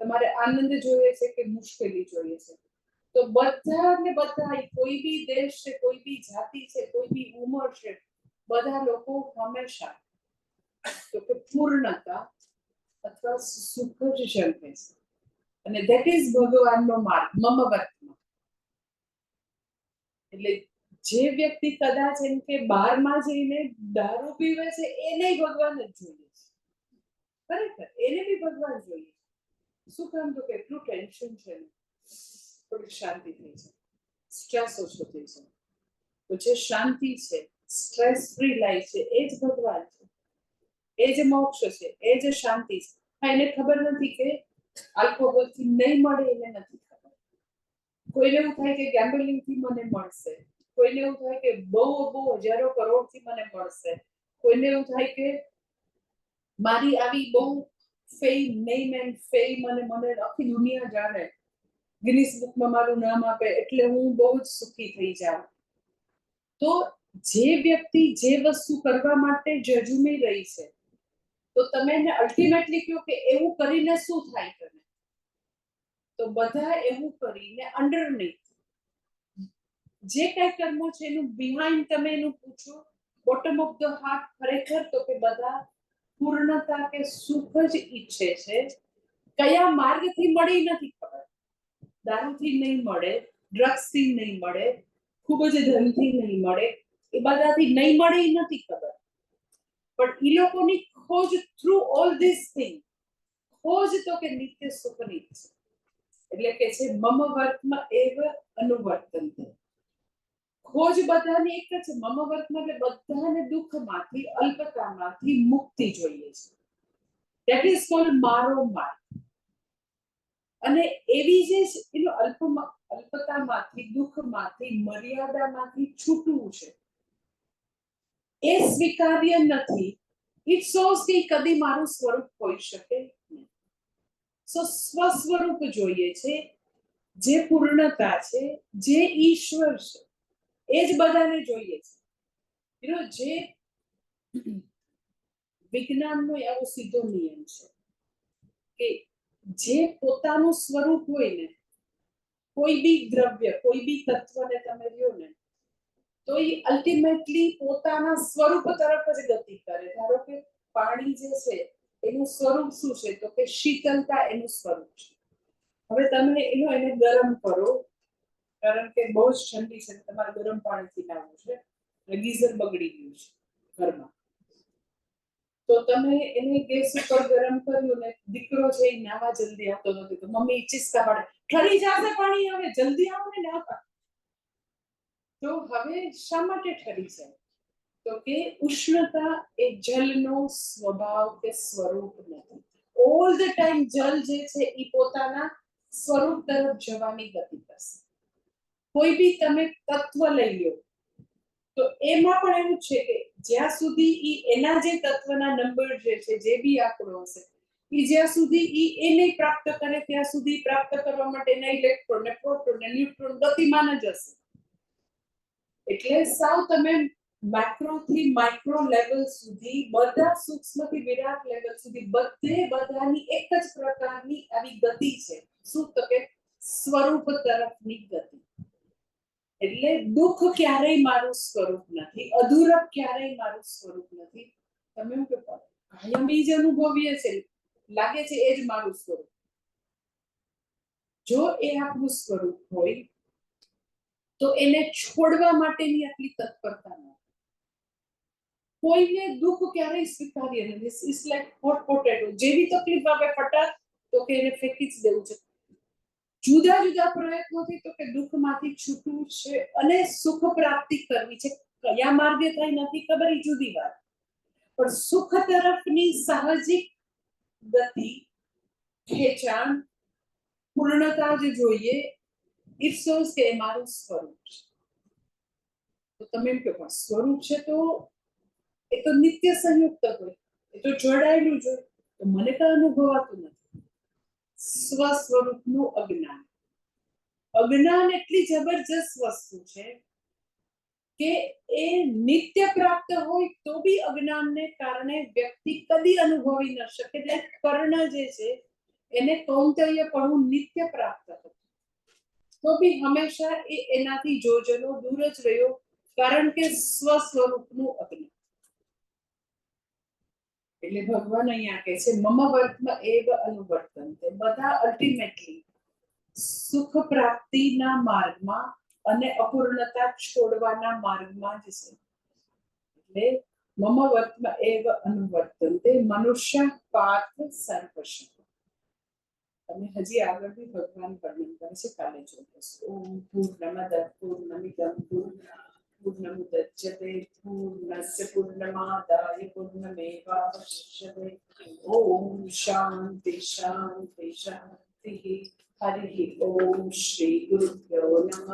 તમારે આનંદ જોઈએ છે કે મુશ્કેલી જોઈએ છે, તો બધા ને બધા કોઈ બી દેશ છે, કોઈ બી જાતિ છે, કોઈ બી ઉંમર છે, બધા લોકો હંમેશા તો કે પૂર્ણતા અથવા સુખ જ ઝડપે છે. અને ધેટ ઇઝ ભગવાનનો માર્ગ, મમ વર્તમાં. એટલે જે વ્યક્તિ કદાચ એમ કે બારમાં જઈને દારૂ પીવે છે એને ભગવાન જ જોઈએ છે, ખરેખર એને બી ભગવાન જોઈએ. શું કામ? તો કેટલું ટેન્શન છે ને, થોડી શાંતિ થઈ જાય, સ્ટ્રેસ ઓછો થઈ જાય. તો જે શાંતિ છે, સ્ટ્રેસ ફ્રી લાઈફ છે, એ જ ભગવાન છે, એ જ મોક્ષ છે, એ જ શાંતિ છે. હા, એને ખબર નથી કે આલ્કોહોલથી નહીં મળે, એને નથી ખબર. કોઈને એવું થાય કે ગેમ્બલિંગથી મને મળશે, કોઈને એવું થાય કે બહુ હજારો કરોડથી મને મળશે, કોઈને એવું થાય કે મારી આવી બહુ ફેમ, નેમ એન્ડ ફેમ અને મને આખી દુનિયા જાણે, ગિનિસ બુકમાં મારું નામ આપે એટલે હું બહુ જ સુખી થઈ જાઉં. તો જે વ્યક્તિ જે વસ્તુ કરવા માટે ઝઝૂમી રહી છે, તો તમે એને અલ્ટિમેટલી કહો કે એવું કરીને શું થાય તને, તો બધા એવું કરીને અંડરનેથ જે કઈ કર્મો છે એનું બિહાઇન્ડ તમે એનું પૂછો, બોટમ ઓફ ધ હાર્ટ, ખરેખર તો કે બધા પૂર્ણતા કે સુખ જ ઈચ્છે છે. કયા માર્ગથી મળી નથી ખબર, દારૂથી નહીં મળે, ડ્રગ્સથી નહીં મળે, ખૂબ જ ધનથી નહીં મળે, એ બધાથી નહીં મળે એ નથી ખબર, પણ એ લોકોની ખોજ થ્રુ ઓલ ધીસ થિંગ, ખોજ તો કે નિત્ય સુખની છે. એટલે કે છે મમ વર્તમાં એવ અનુવર્તન્તે, ખોજ બધાની એક જ છે. મમ વર્તમાં એટલે બધાને દુઃખમાંથી, અલ્પતામાંથી મુક્તિ જોઈએ છે. ધેટ ઇઝ કોલ્ડ મારો માર્ગ. અને એવી જે એનો અલ્પતામાંથી, દુઃખમાંથી, મર્યાદામાંથી છૂટવું છે, એ સ્વીકાર્ય નથી. ઇટ શોઝ કે કદી મારું સ્વરૂપ હોઈ શકે નહીં. સો સ્વસ્વરૂપ જોઈએ છે, જે પૂર્ણતા છે, જે ઈશ્વર છે, એ જ બધાને જોઈએ છે. જે વિજ્ઞાનનો એવો સીધો નિયમ છે કે જે પોતાનું સ્વરૂપ હોય ને, કોઈ બી દ્રવ્ય, કોઈ બી તત્વને તમે લ્યો ને, તો એ અલ્ટિમેટલી પોતાના સ્વરૂપ તરફ જ ગતિ કરે. ધારો કે પાણી જે છે એનું સ્વરૂપ શું છે, તો કે શીતલતા એનું સ્વરૂપ છે. હવે તમે એને ગરમ કરો, કારણ કે બહુ જ ઠંડી છે, તમારે ગરમ પાણીથી નાહવું છે, ગીઝર બગડી ગયું છે ઘરમાં, તો તમે એને ગેસ ઉપર ગરમ કર્યું ને, દીકરો છે એ નાવા જલ્દી આવતો નથી, તો મમ્મી ચીસકા પાડે, ઠરી જશે પાણી, હવે જલ્દી આવો ને નાવા. તો હવે શા માટે ઠરી જાય? તો કે ઉષ્ણતા એ જલનો સ્વભાવ કે સ્વરૂપ નથી. ઓલ ધ ટાઈમ જલ જે છે એ પોતાના સ્વરૂપ તરફ જવાની ગતિ કરશે. કોઈ બી તમે તત્વ લઈ લો, તો એમાં પણ એવું છે કે જ્યાં સુધી એના જે તત્વના નંબર જે છે, જે બી આંકડો હશે, એ જ્યાં સુધી એને પ્રાપ્ત કરે ત્યાં સુધી પ્રાપ્ત કરવા માટે એના ઇલેક્ટ્રોન ને પ્રોટોન ને ન્યુટ્રોન ગતિમાન જ હશે. એટલે સાવ તમે મેક્રો થી માઇક્રો લેવલ સુધી, બધા સૂક્ષ્મથી વિરાટ લેવલ સુધી બધે બધાની એક જ પ્રકારની આવી ગતિ છે. શું? તો કે સ્વરૂપ તરફની ગતિ. એટલે દુઃખ ક્યારેય મારું સ્વરૂપ નથી, અધૂરપ ક્યારેય મારું સ્વરૂપ નથી. તમે એમ કે કાયમ બીજ અનુભવીએ છે, લાગે છે એ જ મારું સ્વરૂપ. જો એ આપણું સ્વરૂપ હોય તો એને છોડવા માટેની આટલી તત્પરતા નથી. કોઈને દુઃખ ક્યારેય સ્વીકાર્ય નથી. ઇટ્સ લાઈક હોટ પોટેટો, જેવી તકલીફ આવે ફટાક તો કે એને ફેંકી જ દેવું છે. જુદા જુદા પ્રયત્નોથી તો કે દુઃખમાંથી છૂટવું છે અને સુખ પ્રાપ્તિ કરવી છે. કયા માર્ગે થાય નથી ખબર, એ જુદી વાત, પણ સુખ તરફની સાહજિક ગતિ, ખેંચાણ, પૂર્ણતા જે જોઈએ ઈફસોસ કે એ મારું સ્વરૂપ છે. તો તમે એમ કહો પણ સ્વરૂપ છે તો એ તો નિત્ય સંયુક્ત હોય, એ તો જોડાયેલું જ હોય, તો મને તો અનુભવાતું નથી. સ્વ સ્વરૂપનું અજ્ઞાન. અજ્ઞાન એટલી જબરજસ્ત વસ્તુ છે કે એ નિત્ય પ્રાપ્ત હોય તો બી અજ્ઞાનને કારણે વ્યક્તિ કદી અનુભવી ન શકે. એટલે કર્ણ જે છે એને કૌંતેયપણું નિત્ય પ્રાપ્ત હતું તો બી હંમેશા એ એનાથી જોજનો દૂર જ રહ્યો, કારણ કે સ્વ સ્વરૂપનું અજ્ઞાન. એટલે ભગવાન અહીંયા કહે છે મમ વર્તમ એવ અનુવર્તન્તે. બધા અલ્ટિમેટલી સુખ પ્રાપ્તિના માર્ગમાં અને અપૂર્ણતા છોડવાના માર્ગમાં જ છે. એટલે મમ વર્તમ એવ અનુવર્તન્તે મનુષ્ય પાર્થ સર્વશ. અને હજી આગળ બી ભગવાન વર્ણન કરે છે, કાલે જોઈશું. ઓમ પૂર્ણમદ પૂર્ણમિદં પૂર્ણમુદચ્યતે પૂર્ણસ્ય પૂર્ણમાદાય પૂર્ણમેવાવશિષ્યતે. ઓમ શાંતિ શાંતિ શાંતિ. હરિ ઓમ શ્રી ગુરુભ્યો નમઃ.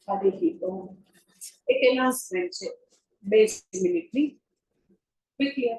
હરિ ઓમ. એક એનાઉન્સમેન્ટ છે 2 મિનિટની. ક્વિકલી